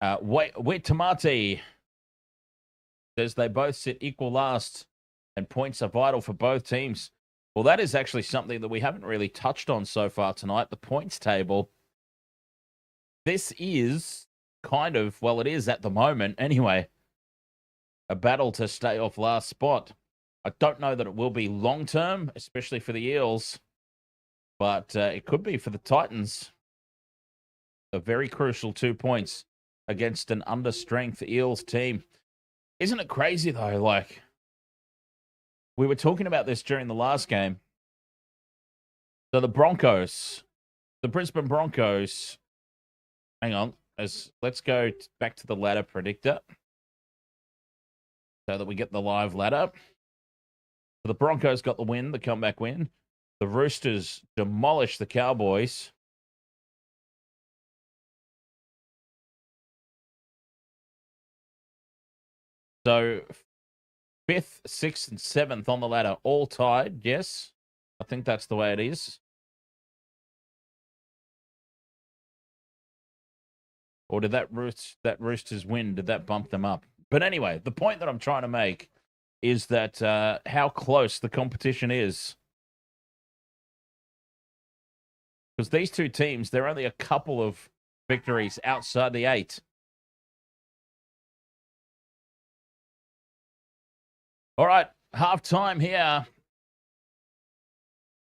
Tamati says they both sit equal last and points are vital for both teams. Well, that is actually something that we haven't really touched on so far tonight, the points table. This is kind of, well, it is at the moment anyway, a battle to stay off last spot. I don't know that it will be long-term, especially for the Eels, but it could be for the Titans. A very crucial 2 points against an under-strength Eels team. Isn't it crazy, though? Like, we were talking about this during the last game. So the Brisbane Broncos, hang on, let's go back to the ladder predictor so that we get the live ladder. So the Broncos got the win, the comeback win. The Roosters demolished the Cowboys. So 5th, 6th, and 7th on the ladder, all tied. Yes, I think that's the way it is. Or did that Roosters win, did that bump them up? But anyway, the point that I'm trying to make is that how close the competition is. Because these two teams, they're only a couple of victories outside the 8. All right, halftime here.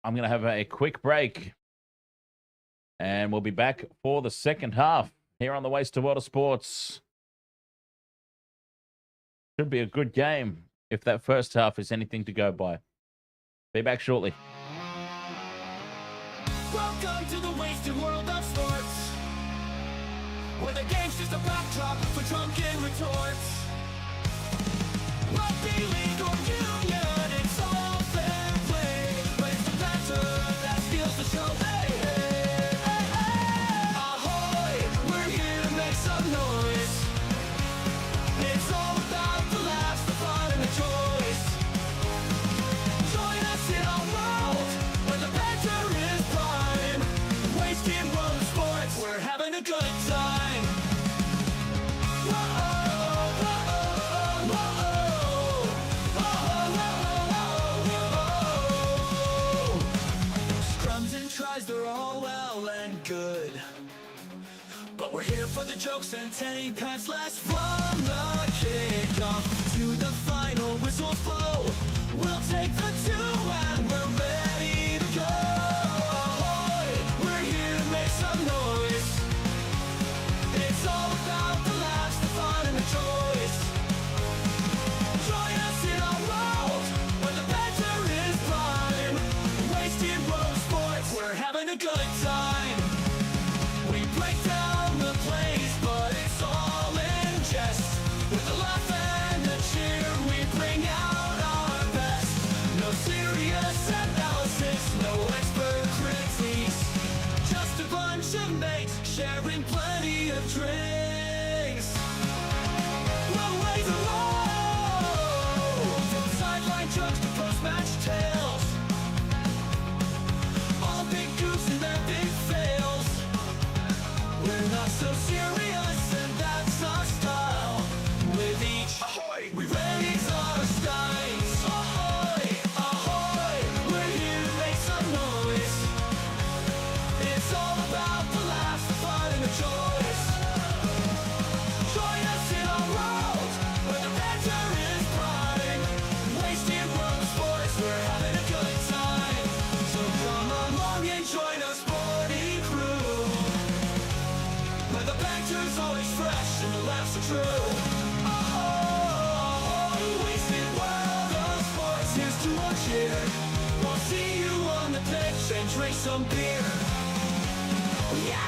I'm going to have a quick break. And we'll be back for the second half here on the Waste to Water Sports. Should be a good game if that first half is anything to go by. Be back shortly. Welcome to the wasted world of sports, where the game's just a backdrop for drunken retorts. Rugby league or union, it's all fair play, but it's the banter that steals the show. Hey, hey, hey, hey. Ahoy, we're here to make some noise. It's all about the laughs, the fun, and the joys. Join us in our world where the banter is prime. Wasted world of sports, we're having a good time. Scrums and tries, they're all well and good, but we're here for the jokes and 10 pass last from the kickoff to the final whistle blow. We'll take the 2 and we're ready to go. Ahoy, we're here to make some noise. It's all about the laughs, the fun, and the joys. Join us in our world where the banter is prime. Wasted world of sports, we're having a good time. We break down the plays, but it's all in jest. With a laugh and a cheer, we bring out our best. No serious analysis, no expert critiques, just a bunch of mates sharing plenty of drinks. We'll wait the road, from sideline jokes to post-match tales. All big goofs and their big fails. We're not so serious, and that's our style. With each ahoy, we raise our steins. Ahoy, ahoy, we're here to make some noise. It's all about the laughs, the fun, and the joys. some beer. Yeah.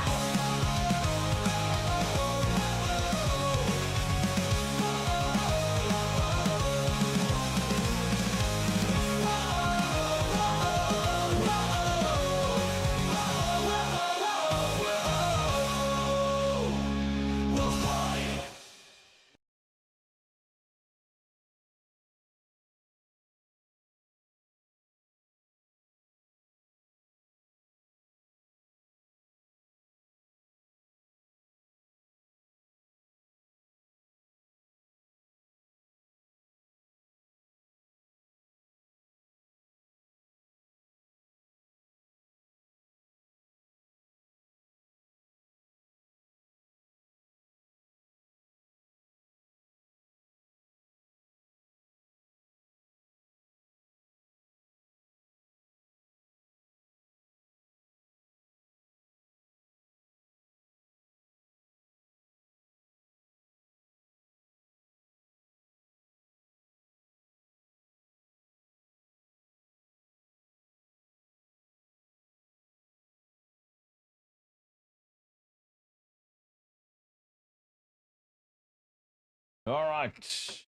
All right.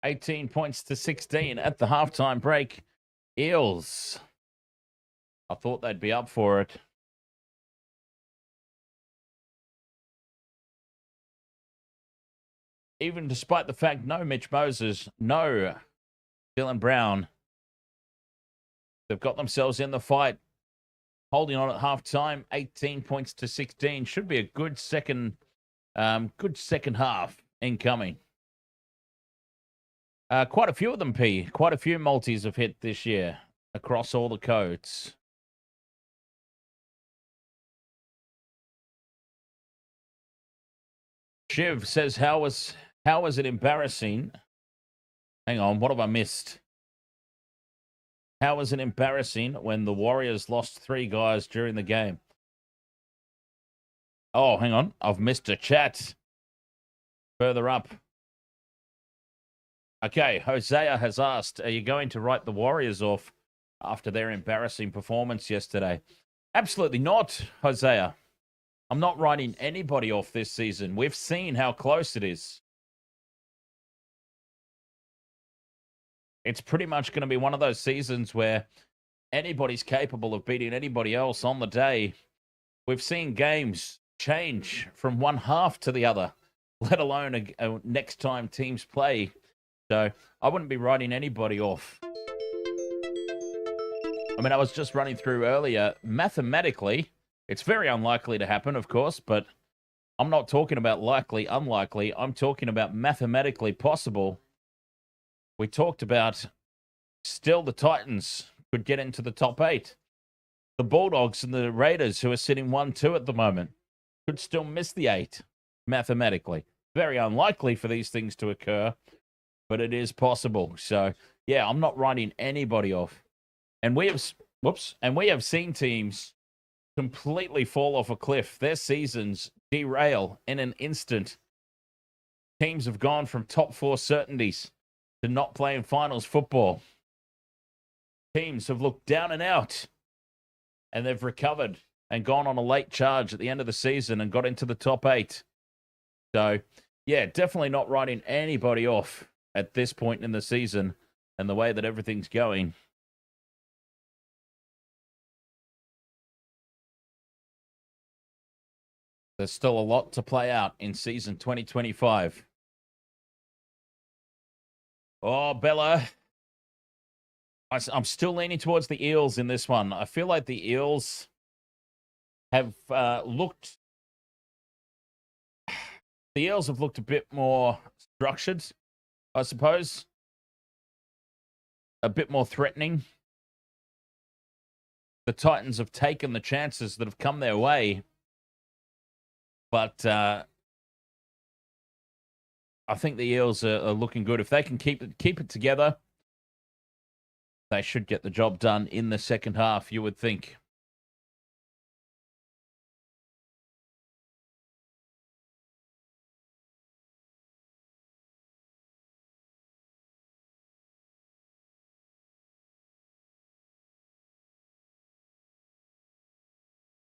18 points to 16 at the halftime break. Eels. I thought they'd be up for it. Even despite the fact no Mitch Moses, no Dylan Brown, they've got themselves in the fight, holding on at halftime. 18 points to 16 should be a good second half incoming. Quite a few of them, P. Quite a few multis have hit this year across all the codes. Shiv says, how was it embarrassing? Hang on, what have I missed? How was it embarrassing when the Warriors lost 3 guys during the game? Oh, hang on. I've missed a chat. Further up. Okay, Hosea has asked, are you going to write the Warriors off after their embarrassing performance yesterday? Absolutely not, Hosea. I'm not writing anybody off this season. We've seen how close it is. It's pretty much going to be one of those seasons where anybody's capable of beating anybody else on the day. We've seen games change from one half to the other, let alone a next time teams play. So I wouldn't be writing anybody off. I mean, I was just running through earlier. Mathematically, it's very unlikely to happen, of course, but I'm not talking about likely, unlikely. I'm talking about mathematically possible. We talked about still the Titans could get into the top 8. The Bulldogs and the Raiders, who are sitting 1-2 at the moment, could still miss the 8 mathematically. Very unlikely for these things to occur, but it is possible. So, yeah, I'm not writing anybody off. And we have seen teams completely fall off a cliff. Their seasons derail in an instant. Teams have gone from top 4 certainties to not playing finals football. Teams have looked down and out, and they've recovered and gone on a late charge at the end of the season and got into the top 8. So, yeah, definitely not writing anybody off at this point in the season and the way that everything's going. There's still a lot to play out in season 2025. Oh, Bella. I'm still leaning towards the Eels in this one. I feel like the Eels have looked... The Eels have looked a bit more structured, I suppose. A bit more threatening. The Titans have taken the chances that have come their way. But I think the Eels are looking good. If they can keep it together, they should get the job done in the second half, you would think.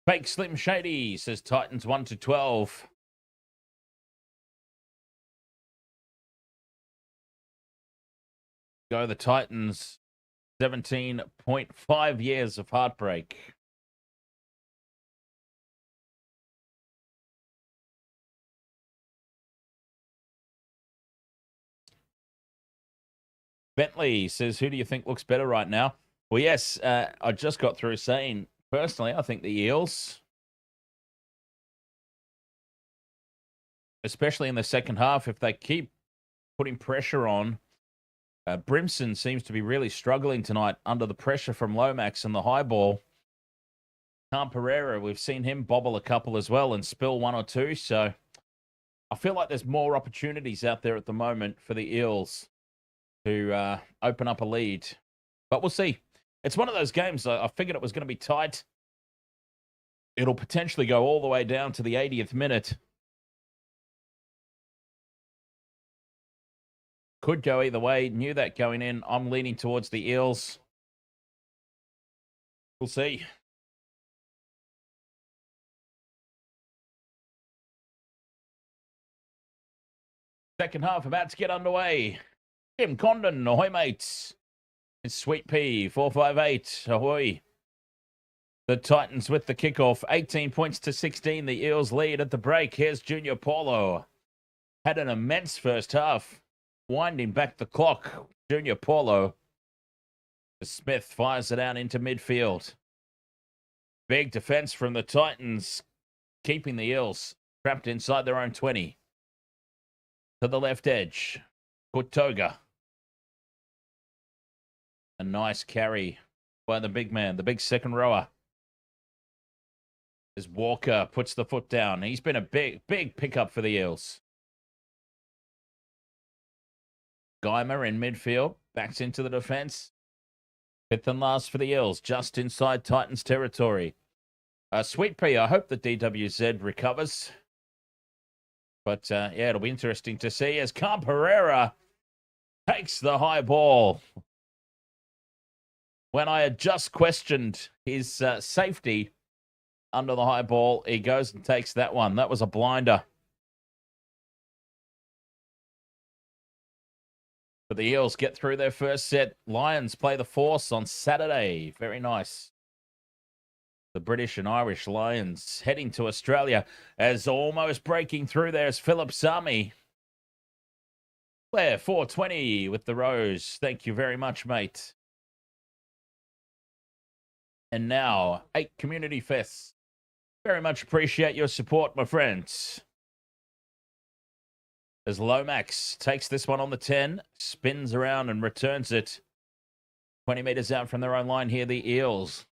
Fake Slim Shady says Titans 1-12. Go the Titans. 17.5 years of heartbreak. Bentley says, who do you think looks better right now? Well, yes, I just got through saying, personally, I think the Eels, especially in the second half, if they keep putting pressure on, Brimson seems to be really struggling tonight under the pressure from Lomax and the high ball. Pereira, we've seen him bobble a couple as well and spill one or two, so I feel like there's more opportunities out there at the moment for the Eels to open up a lead. But we'll see. It's one of those games, I figured it was going to be tight. It'll potentially go all the way down to the 80th minute. Could go either way. Knew that going in. I'm leaning towards the Eels. We'll see. Second half about to get underway. Tim Condon, ahoy mates. It's Sweet Pea, 458, ahoy. The Titans with the kickoff, 18 points to 16. The Eels lead at the break. Here's Junior Paulo. Had an immense first half. Winding back the clock, Junior Paulo. Smith fires it out into midfield. Big defense from the Titans, keeping the Eels trapped inside their own 20. To the left edge, Kutoga. A nice carry by the big man, the big second rower. As Walker puts the foot down. He's been a big pickup for the Eels. Geimer in midfield, backs into the defense. Fifth and last for the Eels, just inside Titans territory. Sweet Pea, I hope the DWZ recovers. But, yeah, it'll be interesting to see as Pereira takes the high ball. When I had just questioned his safety under the high ball, he goes and takes that one. That was a blinder. But the Eels get through their first set. Lions play the Force on Saturday. Very nice. The British and Irish Lions heading to Australia as almost breaking through there is Philip Sami. Claire, 420 with the Rose. Thank you very much, mate. And now, 8 Community Fests. Very much appreciate your support, my friends. As Lomax takes this one on the 10, spins around and returns it. 20 meters out from their own line here, the Eels.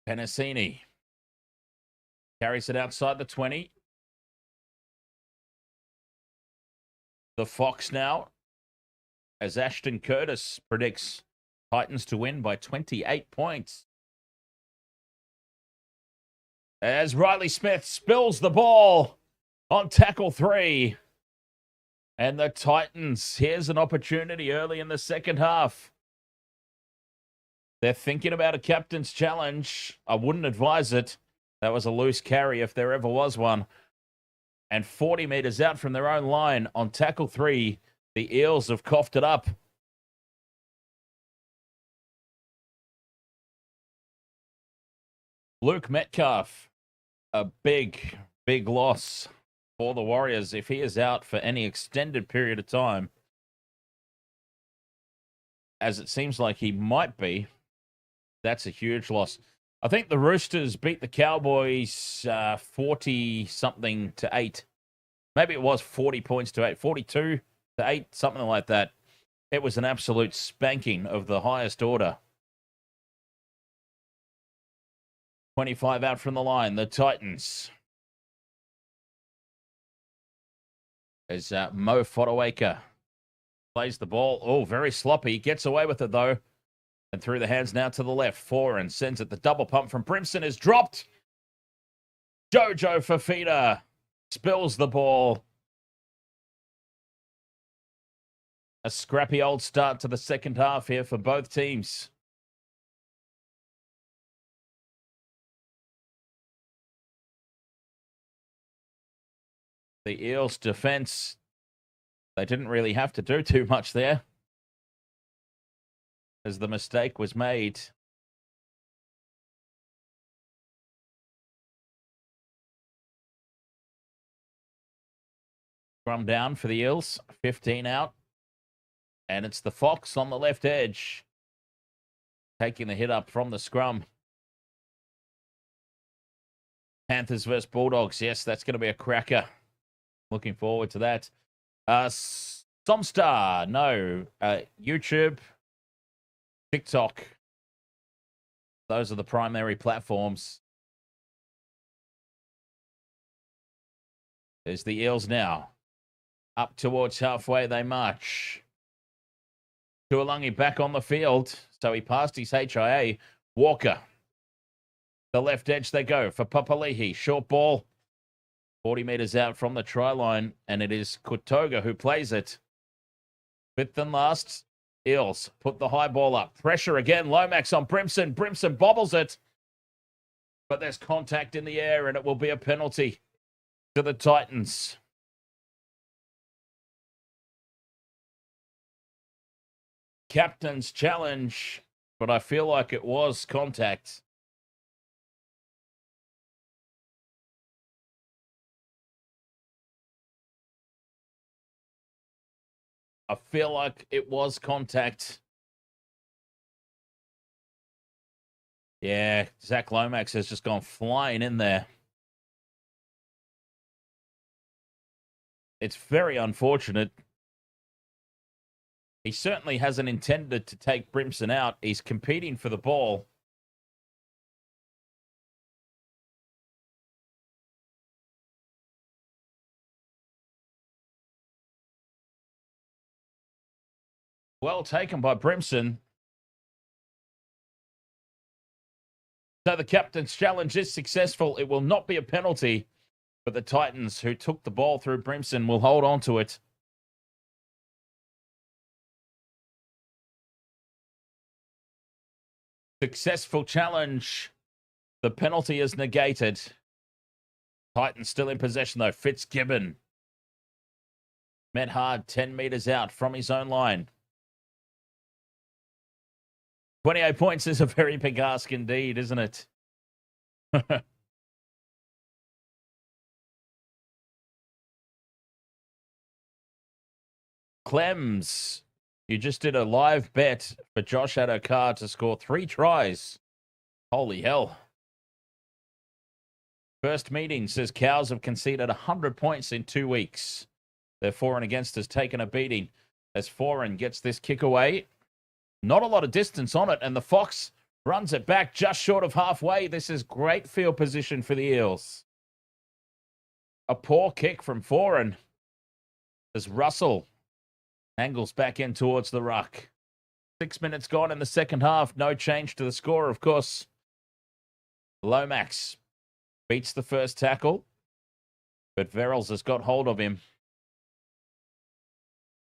Penasini carries it outside the 20. The Fox now, as Ashton Curtis predicts Titans to win by 28 points. As Riley Smith spills the ball on tackle 3. And the Titans, here's an opportunity early in the second half. They're thinking about a captain's challenge. I wouldn't advise it. That was a loose carry if there ever was one. And 40 meters out from their own line on tackle 3, the Eels have coughed it up. Luke Metcalf, a big loss for the Warriors if he is out for any extended period of time. As it seems like he might be. That's a huge loss. I think the Roosters beat the Cowboys 40-something to 8. Maybe it was 40 points to 8. 42 to 8, something like that. It was an absolute spanking of the highest order. 25 out from the line, the Titans. As Mo Fotuaika plays the ball. Oh, very sloppy. Gets away with it, though. And through the hands now to the left. 4 and sends it. The double pump from Brimson is dropped. Jojo Fifita spills the ball. A scrappy old start to the second half here for both teams. The Eels defense, they didn't really have to do too much there, as the mistake was made. Scrum down for the Eels, 15 out. And it's the Fox on the left edge, taking the hit up from the scrum. Panthers versus Bulldogs. Yes, that's going to be a cracker. Looking forward to that. Somstar, no. YouTube, TikTok. Those are the primary platforms. There's the Eels now. Up towards halfway they march. Tuolangi back on the field. So he passed his HIA. Walker. The left edge they go for Papalii. Short ball. 40 metres out from the try line. And it is Kutoga who plays it. Fifth and last. Eels put the high ball up. Pressure again. Lomax on Brimson. Brimson bobbles it. But there's contact in the air and it will be a penalty to the Titans. Captain's challenge, but I feel like it was contact. I feel like it was contact. Yeah, Zach Lomax has just gone flying in there. It's very unfortunate. He certainly hasn't intended to take Brimson out. He's competing for the ball. Well taken by Brimson. So the captain's challenge is successful. It will not be a penalty, but the Titans, who took the ball through Brimson, will hold on to it. Successful challenge. The penalty is negated. Titans still in possession, though. Fitzgibbon met hard 10 metres out from his own line. 28 points is a very big ask indeed, isn't it? Clems, you just did a live bet for Josh Adokar to score 3 tries. Holy hell. First meeting says Cows have conceded 100 points in 2 weeks. Their for and against has taken a beating as Foran gets this kick away. Not a lot of distance on it, and the Fox runs it back just short of halfway. This is great field position for the Eels. A poor kick from Foran as Russell angles back in towards the ruck. 6 minutes gone in the second half. No change to the score, of course. Lomax beats the first tackle, but Verrills has got hold of him.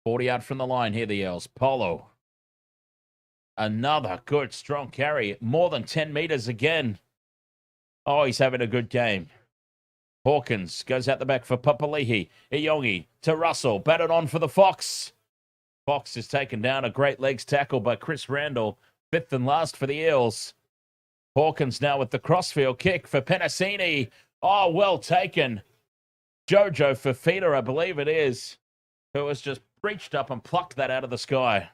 40 out from the line here, the Eels. Polo. Another good, strong carry. More than 10 metres again. Oh, he's having a good game. Hawkins goes out the back for Papalii. Iyongi to Russell. Batted on for the Fox. Fox is taken down. A great legs tackle by Chris Randall. Fifth and last for the Eels. Hawkins now with the crossfield kick for Penasini. Oh, well taken. Jojo Fifita, I believe it is, who has just reached up and plucked that out of the sky.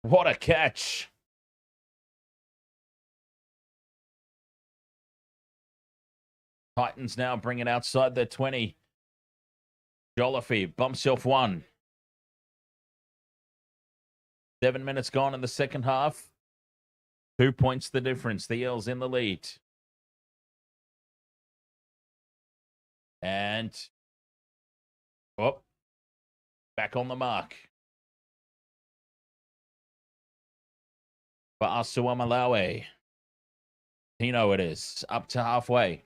What a catch. Titans now bring it outside their 20. Jolliffe bumps off one. 7 minutes gone in the second half. 2 points the difference. The Eels in the lead. And back on the mark. For Asuamalawe. Tino it is. Up to halfway.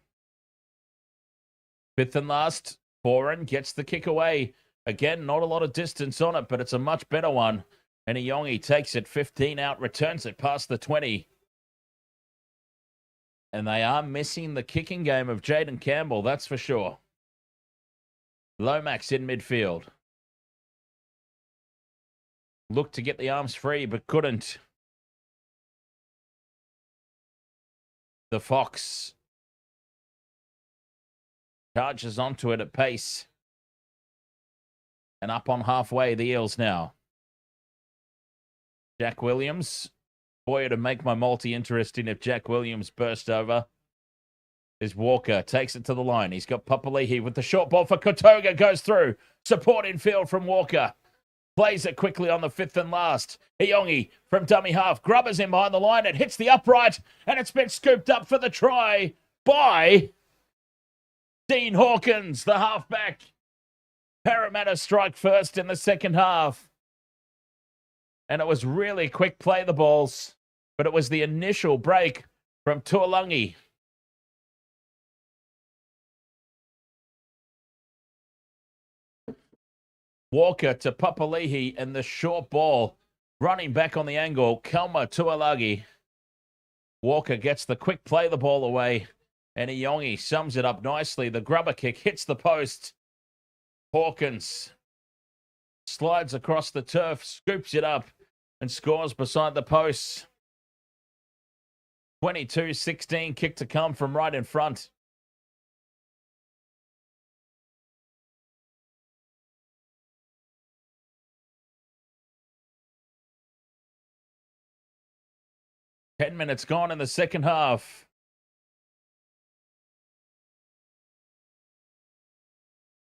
Fifth and last. Foran gets the kick away. Again, not a lot of distance on it, but it's a much better one. And Iyongi takes it 15 out, returns it past the 20. And they are missing the kicking game of Jaden Campbell, that's for sure. Lomax in midfield. Looked to get the arms free, but couldn't. The Fox charges onto it at pace. And up on halfway, the Eels now. Jack Williams. Boy, it'd make my multi interesting if Jack Williams burst over. Is Walker. Takes it to the line. He's got Papalii with the short ball for Kotoga. Goes through. Support in field from Walker. Plays it quickly on the fifth and last. Iyongi from dummy half. Grubbers in behind the line. It hits the upright. And it's been scooped up for the try by Dean Hawkins, the halfback. Parramatta strike first in the second half. And it was really quick play the balls. But it was the initial break from Tuolungi. Walker to Papalii and the short ball. Running back on the angle. Kelma Tuolungi. Walker gets the quick play the ball away. And Iyongi sums it up nicely. The grubber kick hits the post. Hawkins slides across the turf, scoops it up, and scores beside the posts. 22-16, kick to come from right in front. Ten minutes gone in the second half.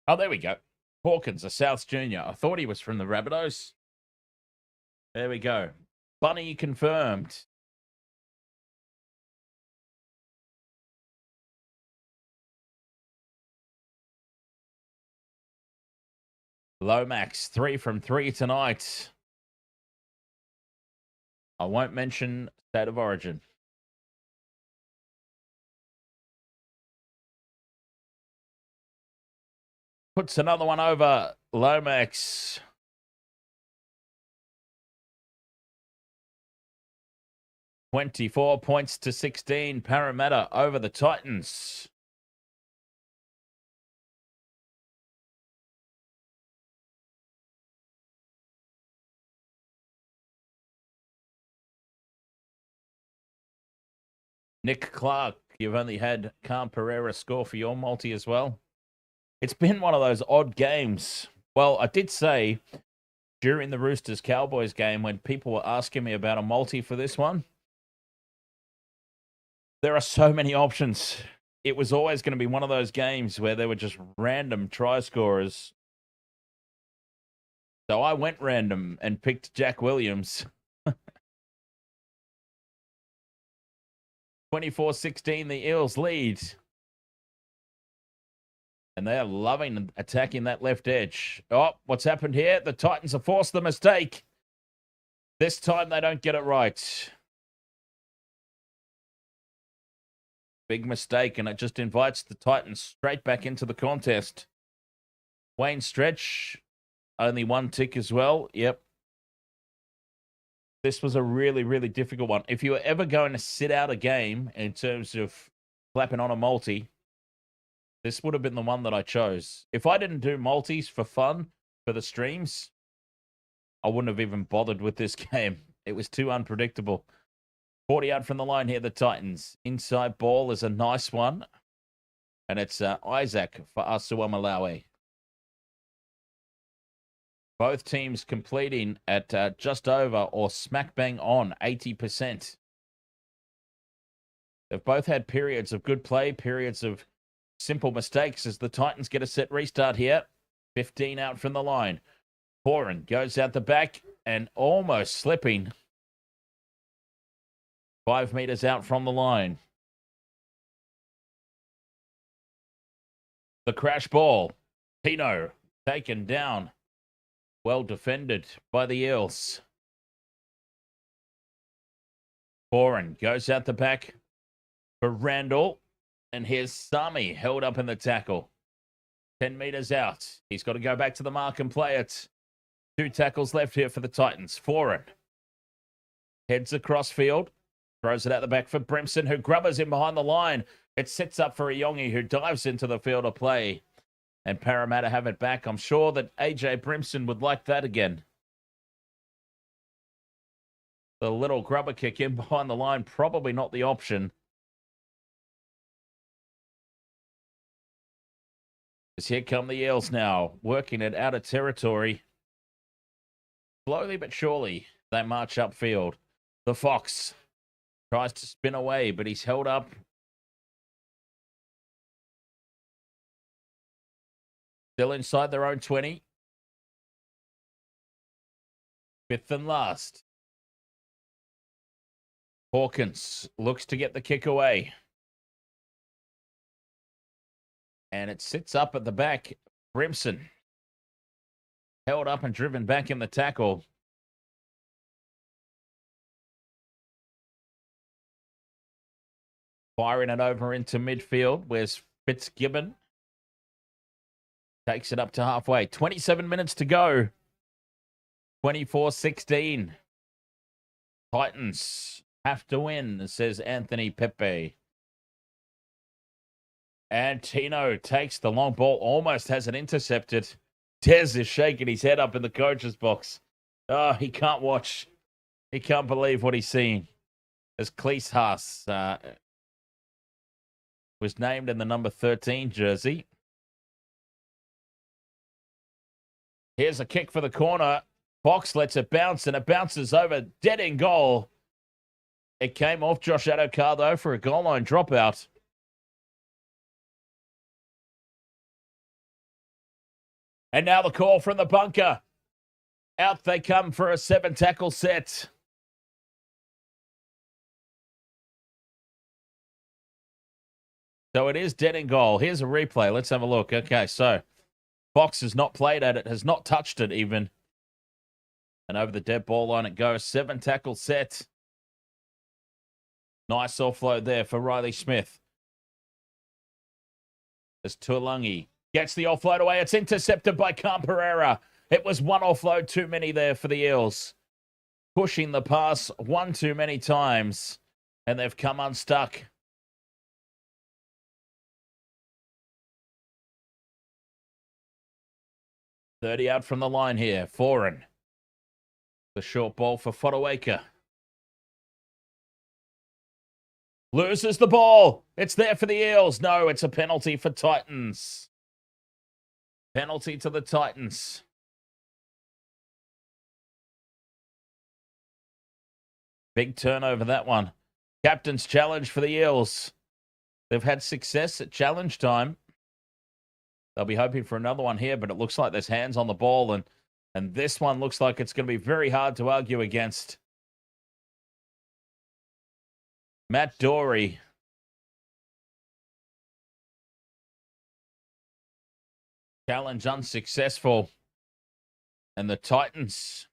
Oh, there we go. Hawkins, a South junior. I thought he was from the Rabbitohs. There we go. Bunny confirmed. Lomax, 3 from 3 tonight. I won't mention state of origin. Puts another one over Lomax. £24 to 16. Parramatta over the Titans. Nick Clark, you've only had Cam Pereira score for your multi as well. It's been one of those odd games. Well, I did say during the Roosters-Cowboys game when people were asking me about a multi for this one, there are so many options. It was always going to be one of those games where there were just random try scorers. So I went random and picked Jack Williams. 24-16, the Eels lead. And they are loving attacking that left edge. Oh, what's happened here? The Titans have forced the mistake. This time they don't get it right. Big mistake, and it just invites the Titans straight back into the contest. Wayne Stretch, only one tick as well. Yep. This was a really, really difficult one. If you were ever going to sit out a game in terms of clapping on a multi, this would have been the one that I chose. If I didn't do multis for fun, for the streams, I wouldn't have even bothered with this game. It was too unpredictable. 40 out from the line here, the Titans. Inside ball is a nice one. And it's Isaac for Asua Malawi. Both teams completing at just over or smack bang on 80%. They've both had periods of good play, periods of simple mistakes as the Titans get a set restart here. 15 out from the line. Horan goes out the back and almost slipping. 5 meters out from the line. The crash ball. Tino taken down. Well defended by the Eels. Horan goes out the back for Randall. And here's Sami held up in the tackle. 10 metres out. He's got to go back to the mark and play it. 2 tackles left here for the Titans. Foran heads across field. Throws it out the back for Brimson, who grubbers in behind the line. It sits up for Iongi, who dives into the field of play. And Parramatta have it back. I'm sure that AJ Brimson would like that again. The little grubber kick in behind the line, probably not the option. As here come the Eels now, working it out of territory. Slowly but surely, they march upfield. The Fox tries to spin away, but he's held up. Still inside their own 20. 5th and last. Hawkins looks to get the kick away. And it sits up at the back. Brimson held up and driven back in the tackle. Firing it over into midfield. Where's Fitzgibbon? Takes it up to halfway. 27 minutes to go. 24-16. Titans have to win, says Anthony Pepe. And Tino takes the long ball, almost has it intercepted. Tez is shaking his head up in the coach's box. Oh, he can't watch. He can't believe what he's seeing. As Cleese was named in the number 13 jersey. Here's a kick for the corner. Fox lets it bounce, and it bounces over dead in goal. It came off Josh Adokar, though, for a goal line dropout. And now the call from the bunker. Out they come for a 7-tackle set. So it is dead in goal. Here's a replay. Let's have a look. Okay, so Fox has not played at it, has not touched it even. And over the dead ball line it goes. 7-tackle set. Nice offload there for Riley Smith. As Tuolangi gets the offload away. It's intercepted by Pereira. It was one offload too many there for the Eels. Pushing the pass one too many times. And they've come unstuck. .30 out from the line here. Foran. The short ball for Fotuaika. Loses the ball. It's there for the Eels. No, it's a penalty for Titans. Penalty to the Titans. Big turnover, that one. Captain's challenge for the Eels. They've had success at challenge time. They'll be hoping for another one here, but it looks like there's hands on the ball, and this one looks like it's going to be very hard to argue against. Matt Dory. Challenge unsuccessful. And the Titans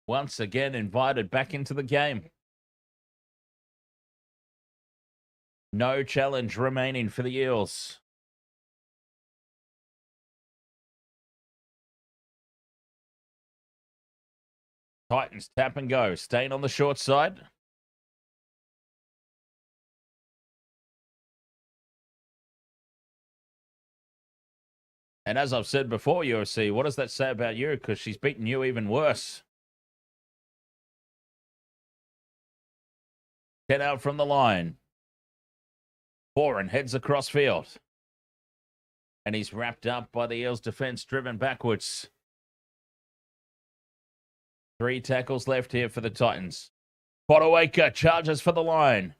once again invited back into the game. No challenge remaining for the Eels. Titans tap and go. Staying on the short side. And as I've said before, UFC, what does that say about you? Because she's beaten you even worse. 10 out from the line. Foran heads across field. And he's wrapped up by the Eels defense, driven backwards. 3 tackles left here for the Titans. Fotuaika charges for the line.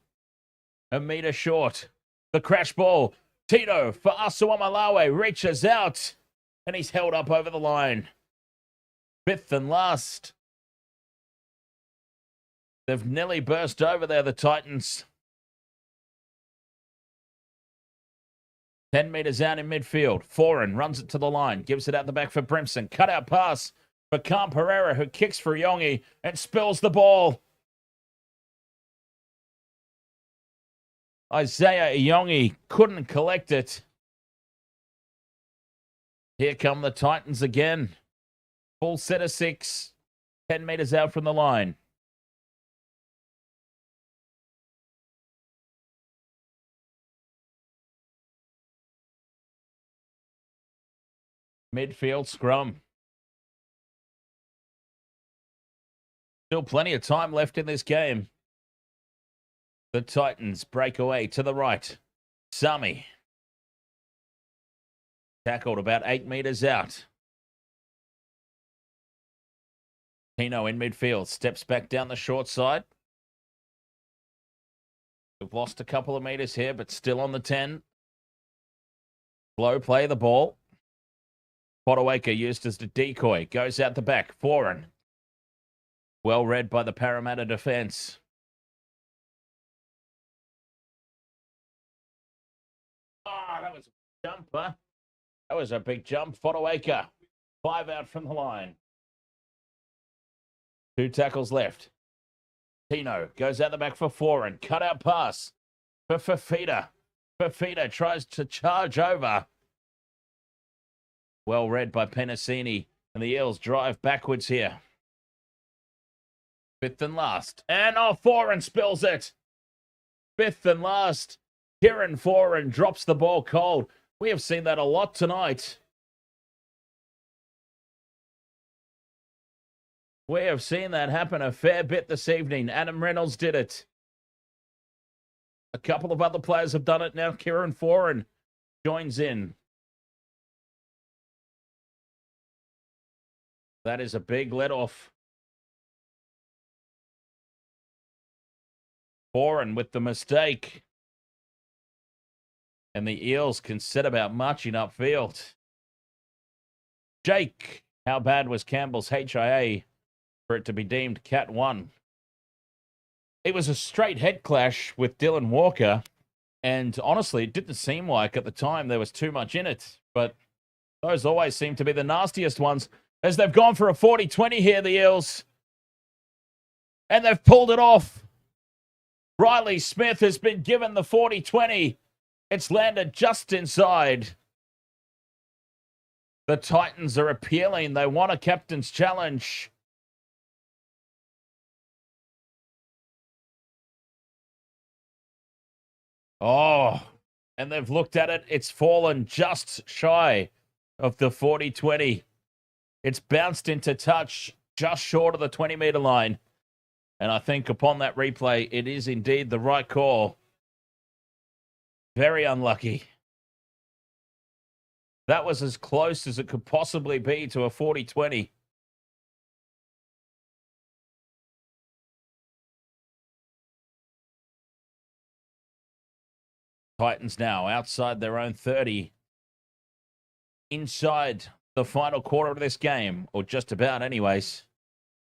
A metre short. The crash ball. Tino for Asuamalawe reaches out. And he's held up over the line. 5th and last. They've nearly burst over there, the Titans. 10 metres out in midfield. Foran runs it to the line. Gives it out the back for Brimson. Cut out pass for Pereira, who kicks for Iongi and spills the ball. Isaiah Iongi couldn't collect it. Here come the Titans again. Full set of 6. 10 metres out from the line. Midfield scrum. Still plenty of time left in this game. The Titans break away to the right. Sami. Tackled about 8 metres out. Tino in midfield. Steps back down the short side. We've lost a couple of metres here, but still on the 10. Slow play the ball. Fotuaika used as the decoy. Goes out the back. Foreign. Well read by the Parramatta defence. Oh, that was a jumper. That was a big jump. Fotuaika. 5 out from the line. 2 tackles left. Tino goes out the back for Foreign. Cut out pass for Fifita. Fifita tries to charge over. Well read by Penasini. And the Eels drive backwards here. 5th and last. And Foreign spills it. 5th and last. Kieran Foreign drops the ball cold. We have seen that a lot tonight. We have seen that happen a fair bit this evening. Adam Reynolds did it. A couple of other players have done it now. Kieran Foreign joins in. That is a big let-off. Foreign with the mistake. And the Eels can set about marching upfield. Jake, how bad was Campbell's HIA for it to be deemed Cat 1? It was a straight head clash with Dylan Walker. And honestly, it didn't seem like at the time there was too much in it. But those always seem to be the nastiest ones. As they've gone for a 40-20 here, the Eels. And they've pulled it off. Riley Smith has been given the 40-20. It's landed just inside. The Titans are appealing. They want a captain's challenge. Oh, and they've looked at it. It's fallen just shy of the 40-20. It's bounced into touch just short of the 20-metre line. And I think upon that replay, it is indeed the right call. Very unlucky. That was as close as it could possibly be to a 40-20. Titans now outside their own 30. Inside the final quarter of this game, or just about anyways.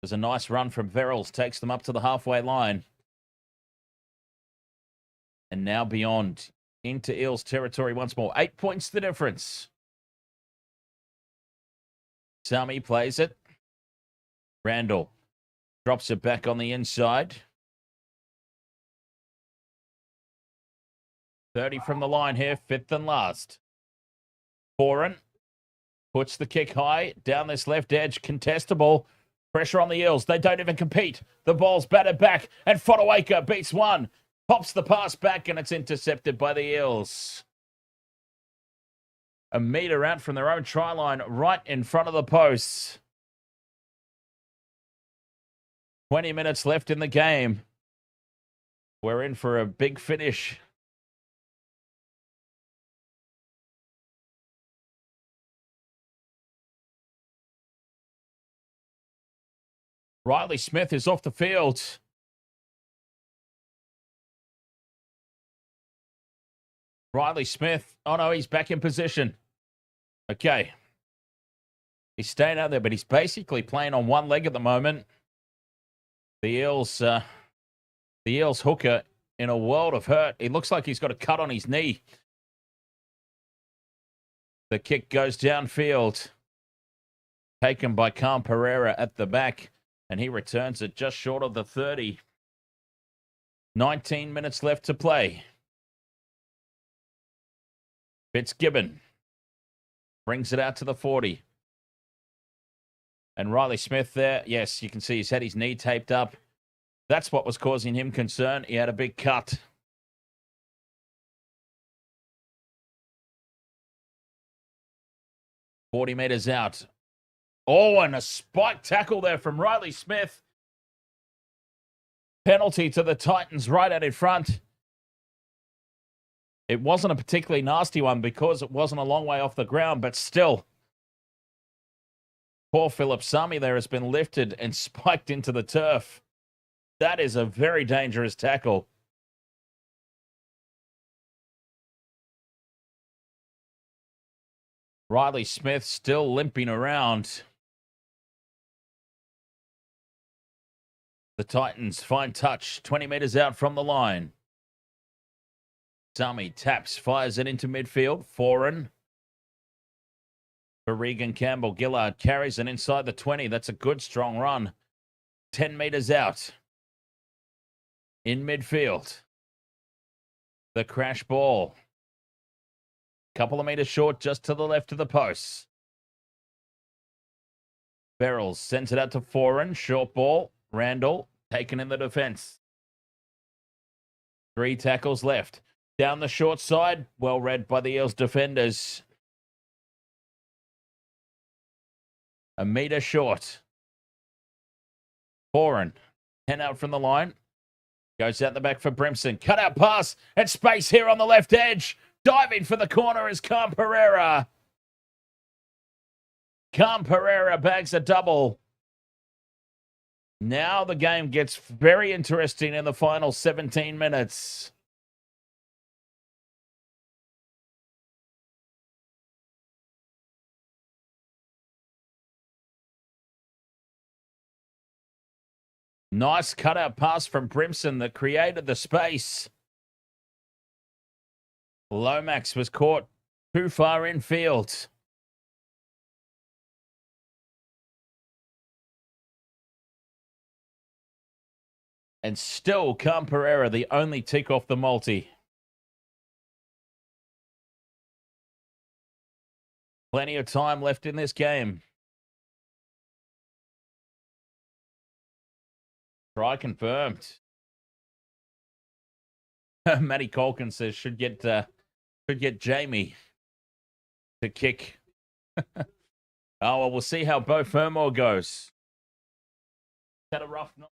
There's a nice run from Verrills, takes them up to the halfway line. And now beyond, into Eels territory once more. 8 points the difference. Sami plays it. Randall drops it back on the inside. 30 from the line here, 5th and last. Foreign puts the kick high down this left edge, contestable. Pressure on the Eels. They don't even compete. The ball's batted back, and Fotuaika beats one. Pops the pass back, and it's intercepted by the Eels. A metre out from their own try line, right in front of the posts. 20 minutes left in the game. We're in for a big finish. Riley Smith is off the field. Riley Smith. Oh, no, he's back in position. Okay. He's staying out there, but he's basically playing on one leg at the moment. The Eels hooker in a world of hurt. He looks like he's got a cut on his knee. The kick goes downfield. Taken by Cam Pereira at the back. And he returns it just short of the 30. 19 minutes left to play. Fitzgibbon Brings it out to the 40. And Riley Smith there, yes, you can see he's had his knee taped up. That's what was causing him concern. He had a big cut. "40 metres out. Oh, and a spike tackle there from Riley Smith. Penalty to the Titans right out in front. It wasn't a particularly nasty one because it wasn't a long way off the ground, but still. Poor Philip Sami there has been lifted and spiked into the turf. That is a very dangerous tackle. Riley Smith still limping around. The Titans, fine touch, 20 metres out from the line. Sami taps, fires it into midfield. Foreign. For Regan Campbell. Gillard carries it inside the 20. That's a good, strong run. 10 metres out. In midfield. The crash ball. Couple of metres short, just to the left of the posts. Berrells sends it out to Foreign. Short ball. Randall taken in the defence. 3 tackles left. Down the short side. Well read by the Eels defenders. A metre short. Foreign. 10 out from the line. Goes out the back for Brimson. Cut out pass. And space here on the left edge. Diving for the corner is Cam Pereira. Cam Pereira bags a double. Now the game gets very interesting in the final 17 minutes. Nice cutout pass from Brimson that created the space. Lomax was caught too far infield. And still, Cam Pereira, the only tick off the multi. Plenty of time left in this game. Try confirmed. Matty Colkin says should get Jamie to kick. Oh, well, we'll see how Beau Fermor goes. Had a rough night.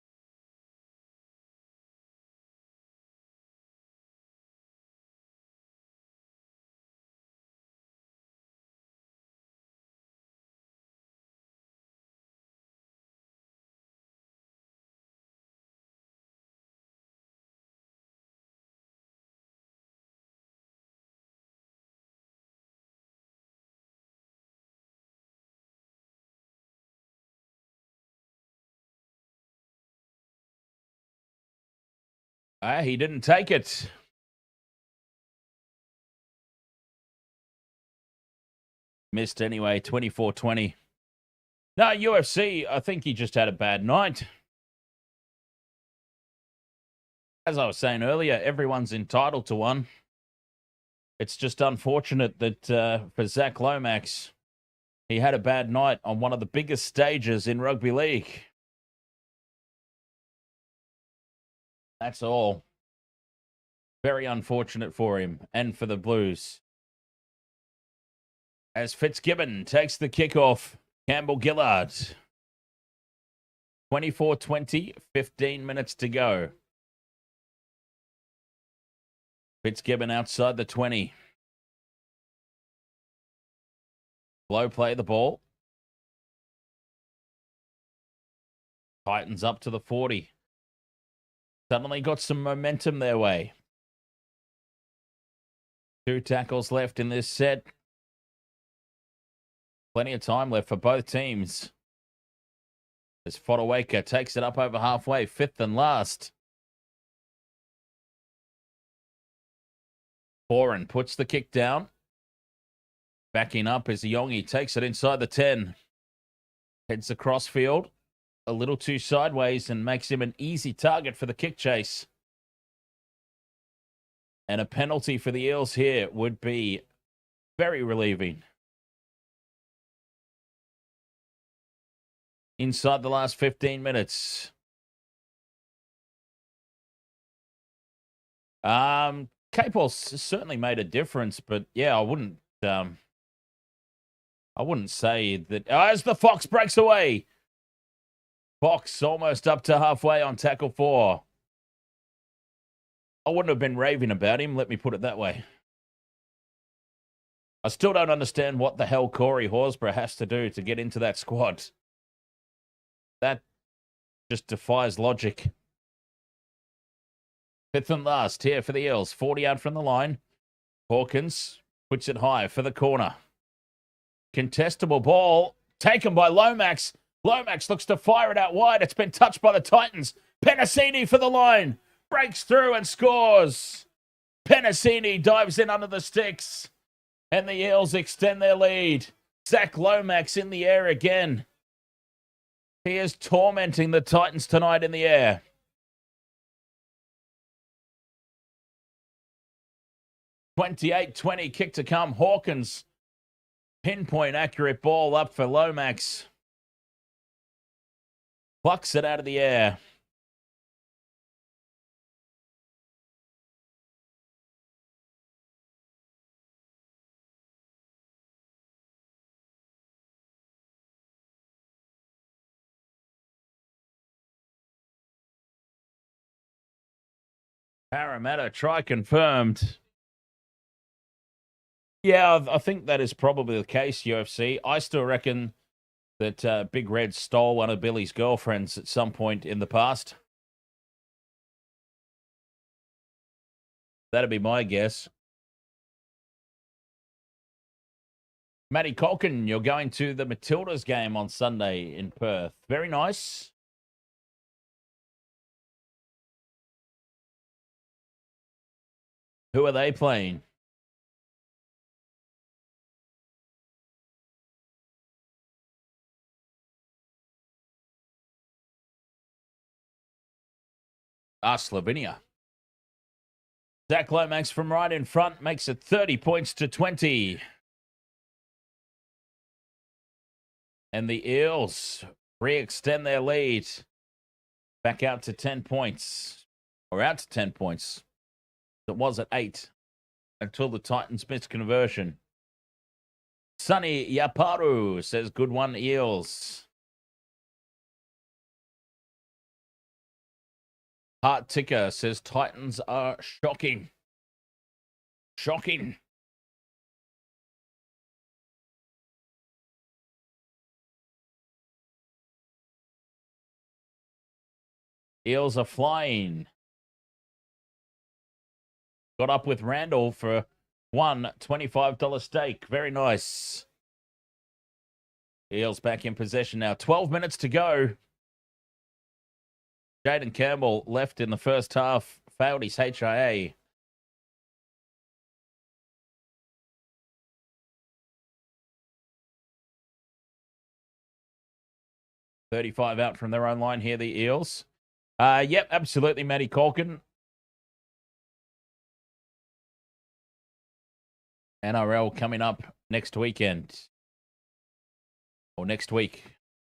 He didn't take it. Missed anyway, 24-20. No, UFC, I think he just had a bad night. As I was saying earlier, everyone's entitled to one. It's just unfortunate that for Zach Lomax, he had a bad night on one of the biggest stages in rugby league. That's all. Very unfortunate for him and for the Blues. As Fitzgibbon takes the kickoff, Campbell Gillard. 24-20, 15 minutes to go. Fitzgibbon outside the 20. Low play the ball. Titans up to the 40. Suddenly got some momentum their way. 2 tackles left in this set. Plenty of time left for both teams. As Fotuaika takes it up over halfway, 5th and last. Foreign puts the kick down. Backing up as Yongi takes it inside the 10. Heads across field. A little too sideways and makes him an easy target for the kick chase. And a penalty for the Eels here would be very relieving. inside the last 15 minutes. Capel's certainly made a difference, but yeah, I wouldn't say that. As the Fox breaks away, Fox almost up to halfway on tackle 4. I wouldn't have been raving about him. Let me put it that way. I still don't understand what the hell Corey Horsburgh has to do to get into that squad. That just defies logic. 5th and last here for the Eels. 40 out from the line. Hawkins puts it high for the corner. Contestable ball taken by Lomax. Lomax looks to fire it out wide. It's been touched by the Titans. Penasini for the line. Breaks through and scores. Penasini dives in under the sticks. And the Eels extend their lead. Zach Lomax in the air again. He is tormenting the Titans tonight in the air. (28-20) kick to come. Hawkins. Pinpoint accurate ball up for Lomax. Plucks it out of the air. Parramatta try confirmed. Yeah, I think that is probably the case, UFC. I still reckon that Big Red stole one of Billy's girlfriends at some point in the past. That'd be my guess. Matty Colkin, you're going to the Matildas game on Sunday in Perth. Very nice. Who are they playing? Slovenia. Zach Lomax from right in front makes it 30 points to 20. And the Eels re-extend their lead back out to 10 points. Or out to 10 points. It was at 8 until the Titans missed conversion. Sonny Yaparu says, good one, Eels. Heart Ticker says, Titans are shocking. Shocking. Eels are flying. Got up with Randall for one $25 stake. Very nice. Eels back in possession now. 12 minutes to go. Jaden Campbell left in the first half. Failed his HIA. $35 out from their own line here, the Eels. Yep, absolutely, Matty Colkin. NRL coming up next weekend. Or next week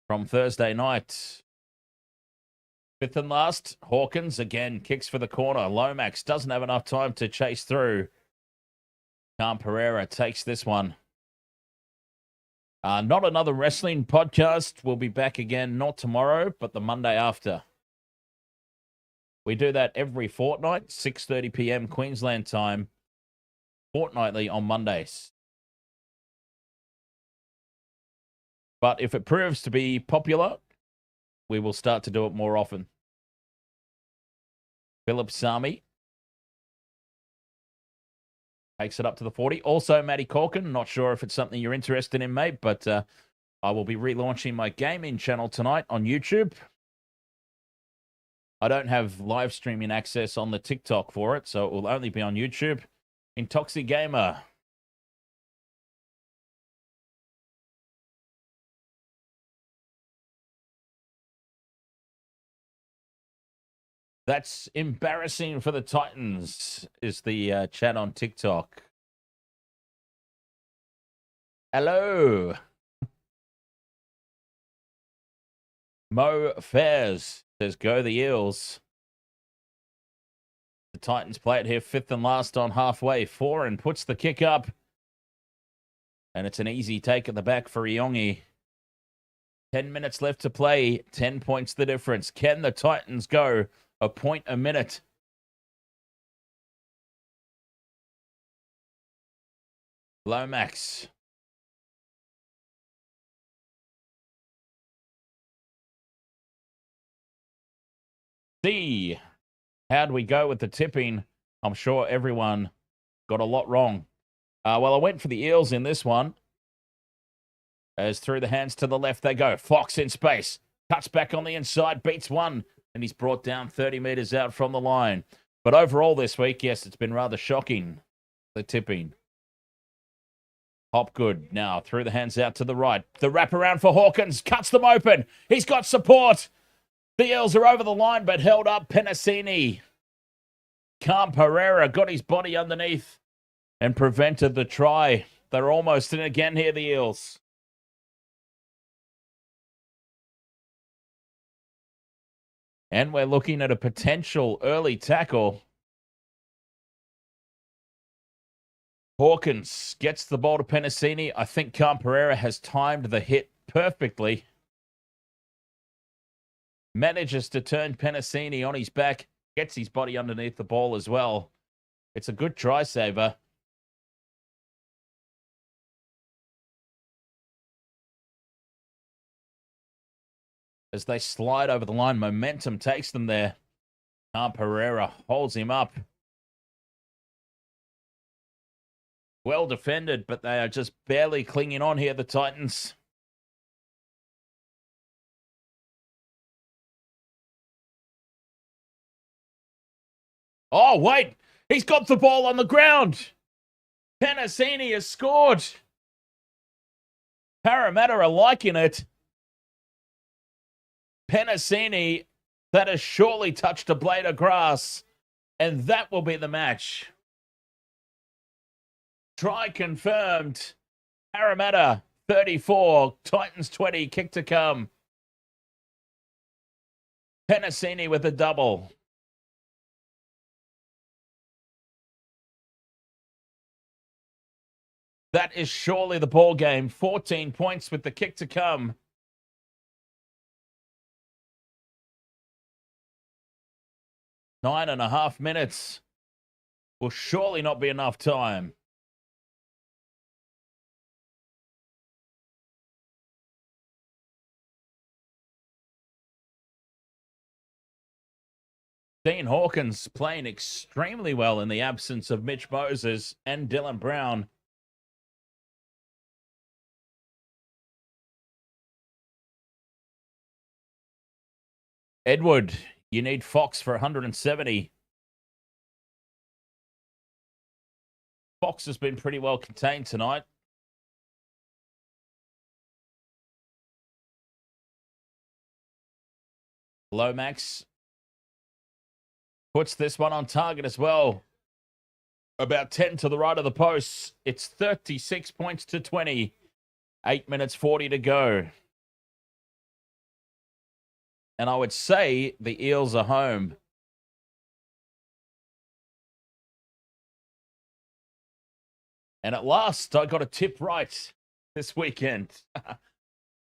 from Thursday night. 5th and last, Hawkins again kicks for the corner. Lomax doesn't have enough time to chase through. Cam Pereira takes this one. Not another wrestling podcast. We'll be back again, not tomorrow, but the Monday after. We do that every fortnight, 6:30 p.m. Queensland time, fortnightly on Mondays. But if it proves to be popular, we will start to do it more often. Philip Sami takes it up to the 40. Also, Matty Corkin. Not sure if it's something you're interested in, mate, but I will be relaunching my gaming channel tonight on YouTube. I don't have live streaming access on the TikTok for it, so it will only be on YouTube. Intoxi Gamer. That's embarrassing for the Titans, is the chat on TikTok. Hello. Mo Fairs says, go the Eels. The Titans play it here, fifth and last on halfway. Foran puts the kick up. And it's an easy take at the back for Iongi. 10 minutes left to play. 10 points the difference. Can the Titans go a point a minute? Lomax. C. How'd we go with the tipping? I'm sure everyone got a lot wrong. Well, I went for the Eels in this one. As through the hands to the left they go. Fox in space. Cuts back on the inside. Beats one. And he's brought down 30 metres out from the line. But overall this week, yes, it's been rather shocking. The tipping. Hopgood now through the hands out to the right. The wraparound for Hawkins. Cuts them open. He's got support. The Eels are over the line but held up. Penasini. Calm Pereira got his body underneath and prevented the try. They're almost in again here, the Eels. And we're looking at a potential early tackle. Hawkins gets the ball to Penasini. I think Calm Pereira has timed the hit perfectly. Manages to turn Penasini on his back. Gets his body underneath the ball as well. It's a good try saver. As they slide over the line, momentum takes them there. Calm Pereira holds him up. Well defended, but they are just barely clinging on here, the Titans. Oh, wait. He's got the ball on the ground. Penasini has scored. Parramatta are liking it. Penasini, that has surely touched a blade of grass. And that will be the match. Try confirmed. Parramatta 34, Titans 20, kick to come. Penasini with a double. That is surely the ball game. 14 points with the kick to come. Nine and a half minutes will surely not be enough time. Dean Hawkins playing extremely well in the absence of Mitch Moses and Dylan Brown. Edward, you need Fox for 170. Fox has been pretty well contained tonight. Lomax puts this one on target as well. About 10 to the right of the posts. It's 36 points to 20. 8 minutes 40 to go. And I would say the Eels are home. And at last, I got a tip right this weekend.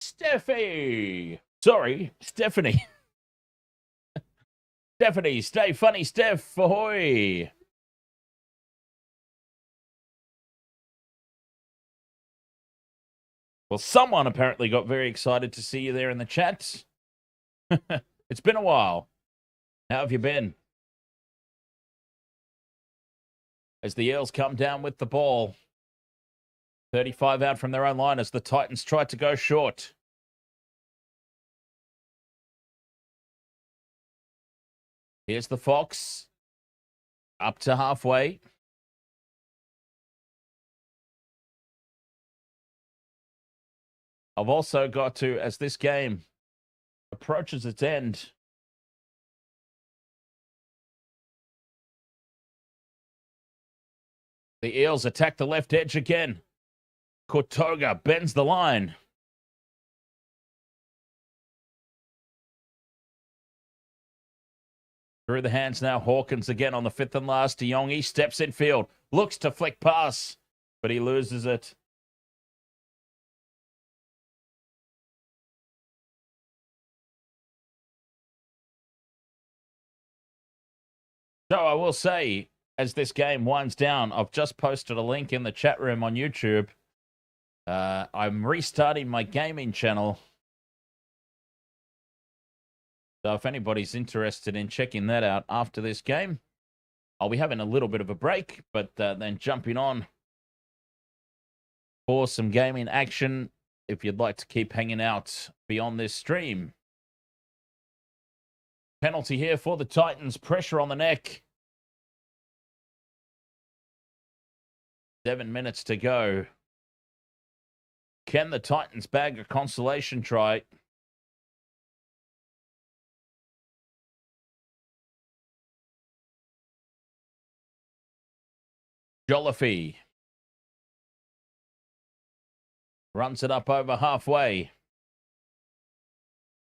Stephanie. Stephanie, stay funny, Steph. Ahoy. Well, someone apparently got very excited to see you there in the chat. It's been a while. How have you been? As the Eels come down with the ball. 35 out from their own line as the Titans try to go short. Here's the Fox. Up to halfway. I've also got to, as this game approaches its end, the Eels attack the left edge again. Kotoga bends the line. Through the hands now, Hawkins again on the fifth and last. Iongi steps in field, looks to flick pass, but he loses it. So I will say, as this game winds down, I've just posted a link in the chat room on YouTube. I'm restarting my gaming channel. So if anybody's interested in checking that out after this game, I'll be having a little bit of a break, but then jumping on for some gaming action if you'd like to keep hanging out beyond this stream. Penalty here for the Titans. Pressure on the neck. 7 minutes to go. Can the Titans bag a consolation try? Jolliffe runs it up over halfway.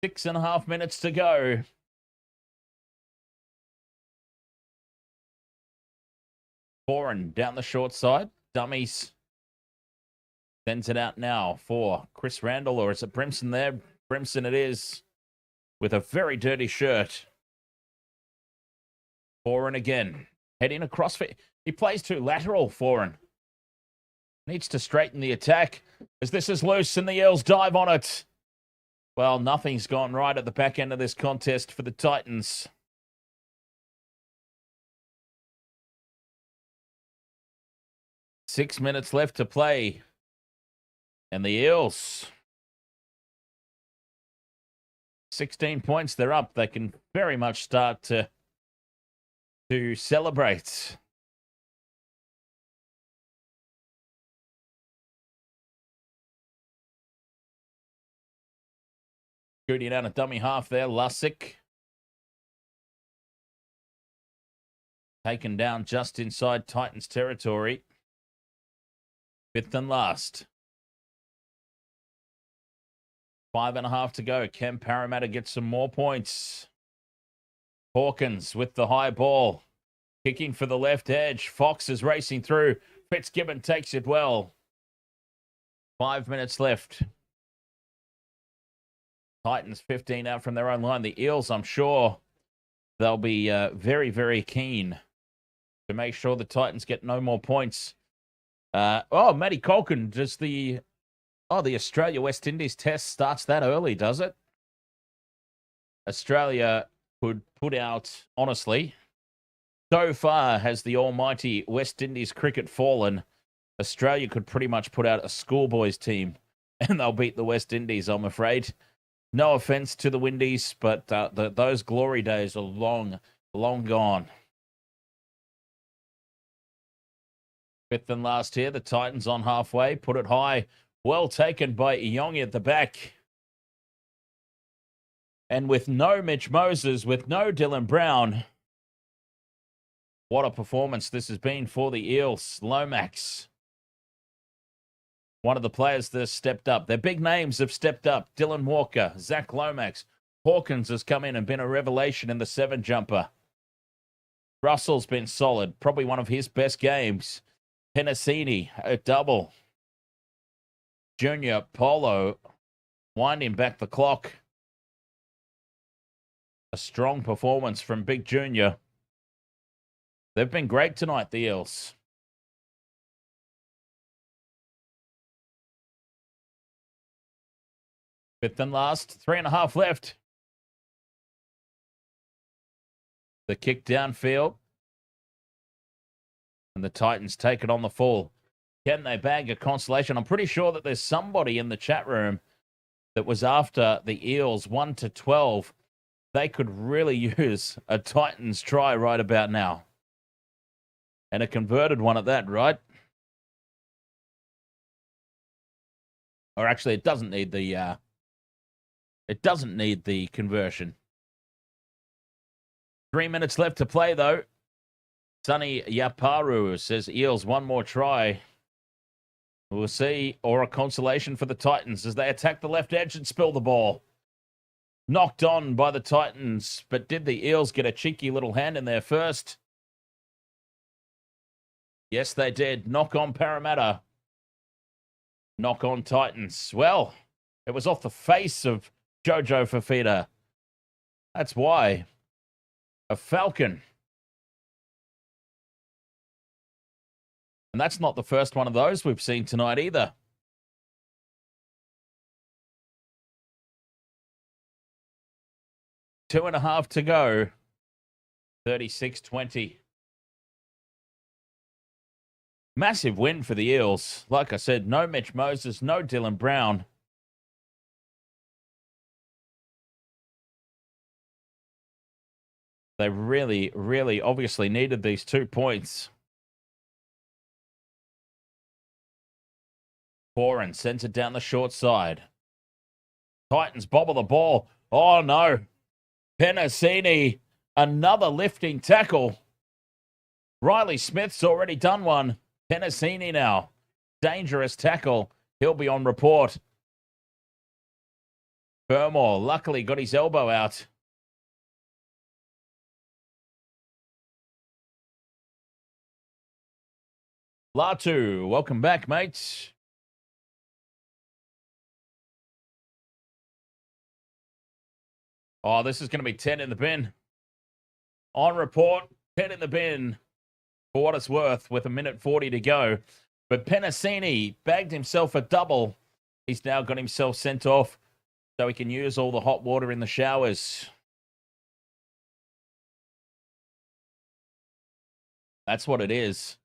6.5 minutes to go. Foreign down the short side. Dummies. Sends it out now for Chris Randall, or is it Brimson there? Brimson it is, with a very dirty shirt. Foreign again. Heading across. He plays too lateral, Foreign. Needs to straighten the attack, as this is loose and the Eels dive on it. Well, nothing's gone right at the back end of this contest for the Titans. Six minutes left to play. And the Eels, 16 points, they're up. They can very much start to celebrate. Shooting down a dummy half there, Lussick. Taken down just inside Titans territory. Fifth and last. 5.5 to go. Can Parramatta get some more points? Hawkins with the high ball. Kicking for the left edge. Fox is racing through. Fitzgibbon takes it well. 5 minutes left. Titans 15 out from their own line. The Eels, I'm sure they'll be very, very keen to make sure the Titans get no more points. Matty Colkin, does the Australia-West Indies test starts that early, does it? Australia could put out, honestly, so far has the almighty West Indies cricket fallen, Australia could pretty much put out a schoolboys team and they'll beat the West Indies, I'm afraid. No offense to the Windies, but those glory days are long, long gone. Fifth and last here, the Titans on halfway, put it high. Well taken by Iongi at the back. And with no Mitch Moses, with no Dylan Brown, what a performance this has been for the Eels. Lomax, one of the players that has stepped up. Their big names have stepped up. Dylan Walker, Zach Lomax. Hawkins has come in and been a revelation in the 7-jumper. Russell's been solid, probably one of his best games. Penasini, a double. Junior Polo winding back the clock. A strong performance from Big Junior. They've been great tonight, the Eels. Fifth and last, 3.5 left. The kick downfield. And the Titans take it on the full. Can they bag a consolation? I'm pretty sure that there's somebody in the chat room that was after the Eels 1 to 12. They could really use a Titans try right about now. And a converted one at that, right? Or actually, it doesn't need the conversion. 3 minutes left to play, though. Sonny Yaparu says Eels one more try. We'll see, or a consolation for the Titans as they attack the left edge and spill the ball. knocked on by the Titans, but did the Eels get a cheeky little hand in there first? Yes, they did. Knock on Parramatta. Knock on Titans. Well, it was off the face of Jojo Fifita. That's why. A Falcon. And that's not the first one of those we've seen tonight either. Two and a half to go. 36-20. Massive win for the Eels. Like I said, no Mitch Moses, no Dylan Brown. They really, really obviously needed these 2 points. Foran sends it down the short side. Titans bobble the ball. Oh, no. Penasini, another lifting tackle. Riley Smith's already done one. Penasini now. Dangerous tackle. He'll be on report. Fermor luckily got his elbow out. Latu, welcome back, mates. Oh, this is going to be 10 in the bin. On report, 10 in the bin. For what it's worth, with 1:40 to go. But Penasini bagged himself a double. He's now got himself sent off so he can use all the hot water in the showers. That's what it is.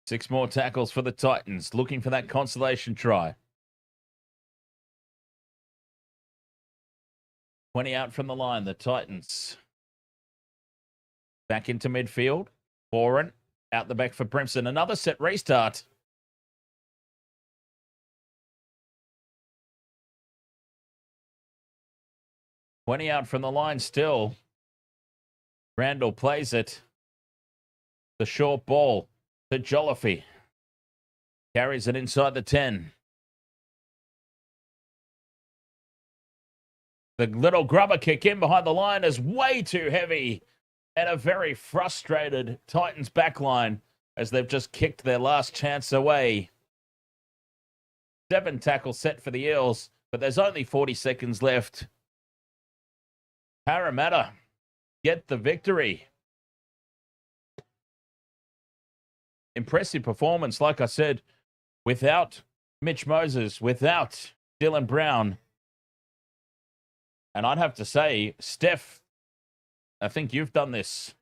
6 more tackles for the Titans, looking for that consolation try. 20 out from the line, the Titans. Back into midfield. Foran out the back for Brimson. Another set restart. Twenty out from the line still. Randall plays it. The short ball to Jolliffe. Carries it inside the 10. The little grubber kick in behind the line is way too heavy. And a very frustrated Titans backline as they've just kicked their last chance away. 7 tackles set for the Eels, but there's only 40 seconds left. Parramatta get the victory. Impressive performance, like I said, without Mitch Moses, without Dylan Brown. And I'd have to say, Steph, I think you've done this.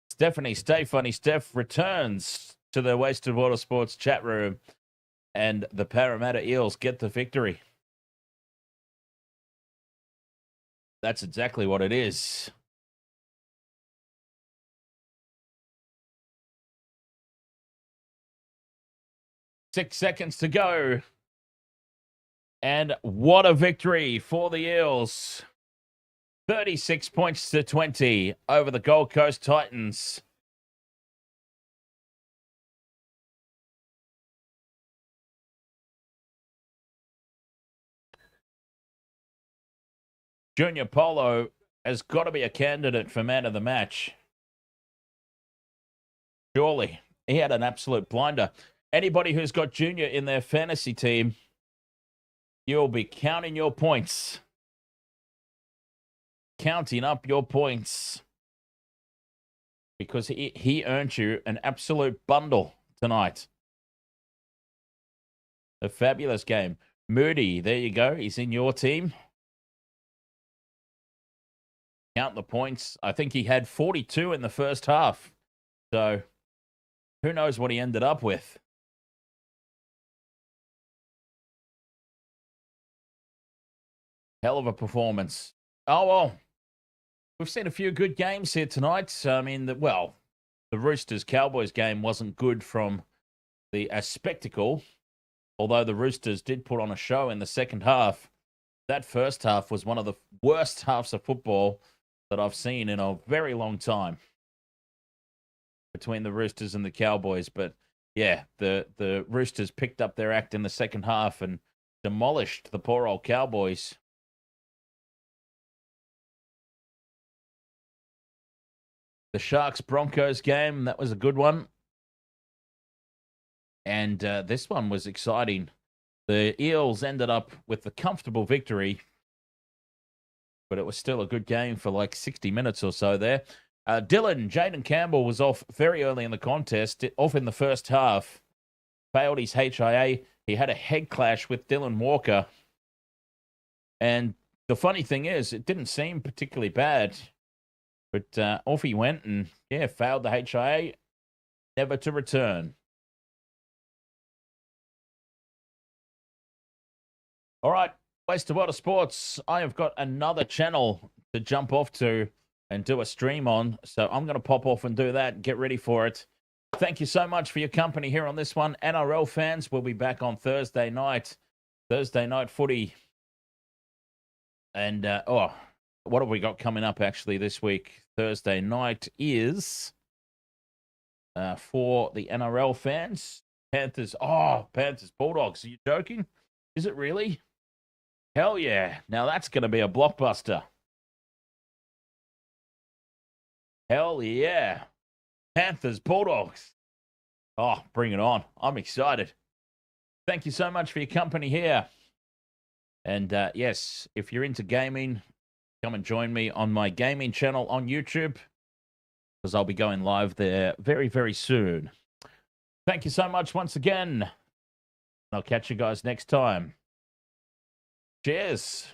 Stephanie, stay funny. Steph returns to the Wasted Water Sports chat room, and the Parramatta Eels get the victory. That's exactly what it is. Six seconds to go. And what a victory for the Eels. 36 points to 20 over the Gold Coast Titans. Junior Polo has got to be a candidate for man of the match. Surely. He had an absolute blinder. Anybody who's got Junior in their fantasy team, you'll be counting your points. Counting up your points. Because he earned you an absolute bundle tonight. A fabulous game. Moody, there you go. He's in your team. Count the points. I think he had 42 in the first half. So, who knows what he ended up with. Hell of a performance. Oh, well. We've seen a few good games here tonight. I mean, the Roosters-Cowboys game wasn't good from the spectacle. Although the Roosters did put on a show in the second half. That first half was one of the worst halves of football that I've seen in a very long time between the Roosters and the Cowboys. But yeah, the Roosters picked up their act in the second half and demolished the poor old Cowboys. The Sharks-Broncos game, that was a good one. And this one was exciting. The Eels ended up with the comfortable victory, but it was still a good game for like 60 minutes or so there. Jaden Campbell was off very early in the contest, off in the first half. Failed his HIA. He had a head clash with Dylan Walker. And the funny thing is, it didn't seem particularly bad. But off he went and, yeah, failed the HIA, never to return. All right, Waste of Water Sports. I have got another channel to jump off to and do a stream on. So I'm going to pop off and do that. Get ready for it. Thank you so much for your company here on this one. NRL fans, we'll be back on Thursday night. Thursday night footy. And, what have we got coming up actually this week? Thursday night is for the NRL fans. Panthers. Oh, Panthers Bulldogs. Are you joking? Is it really? Hell yeah. Now that's going to be a blockbuster. Hell yeah. Panthers Bulldogs. Oh, bring it on. I'm excited. Thank you so much for your company here. And yes, if you're into gaming, come and join me on my gaming channel on YouTube, because I'll be going live there very, very soon. Thank you so much once again. I'll catch you guys next time. Cheers.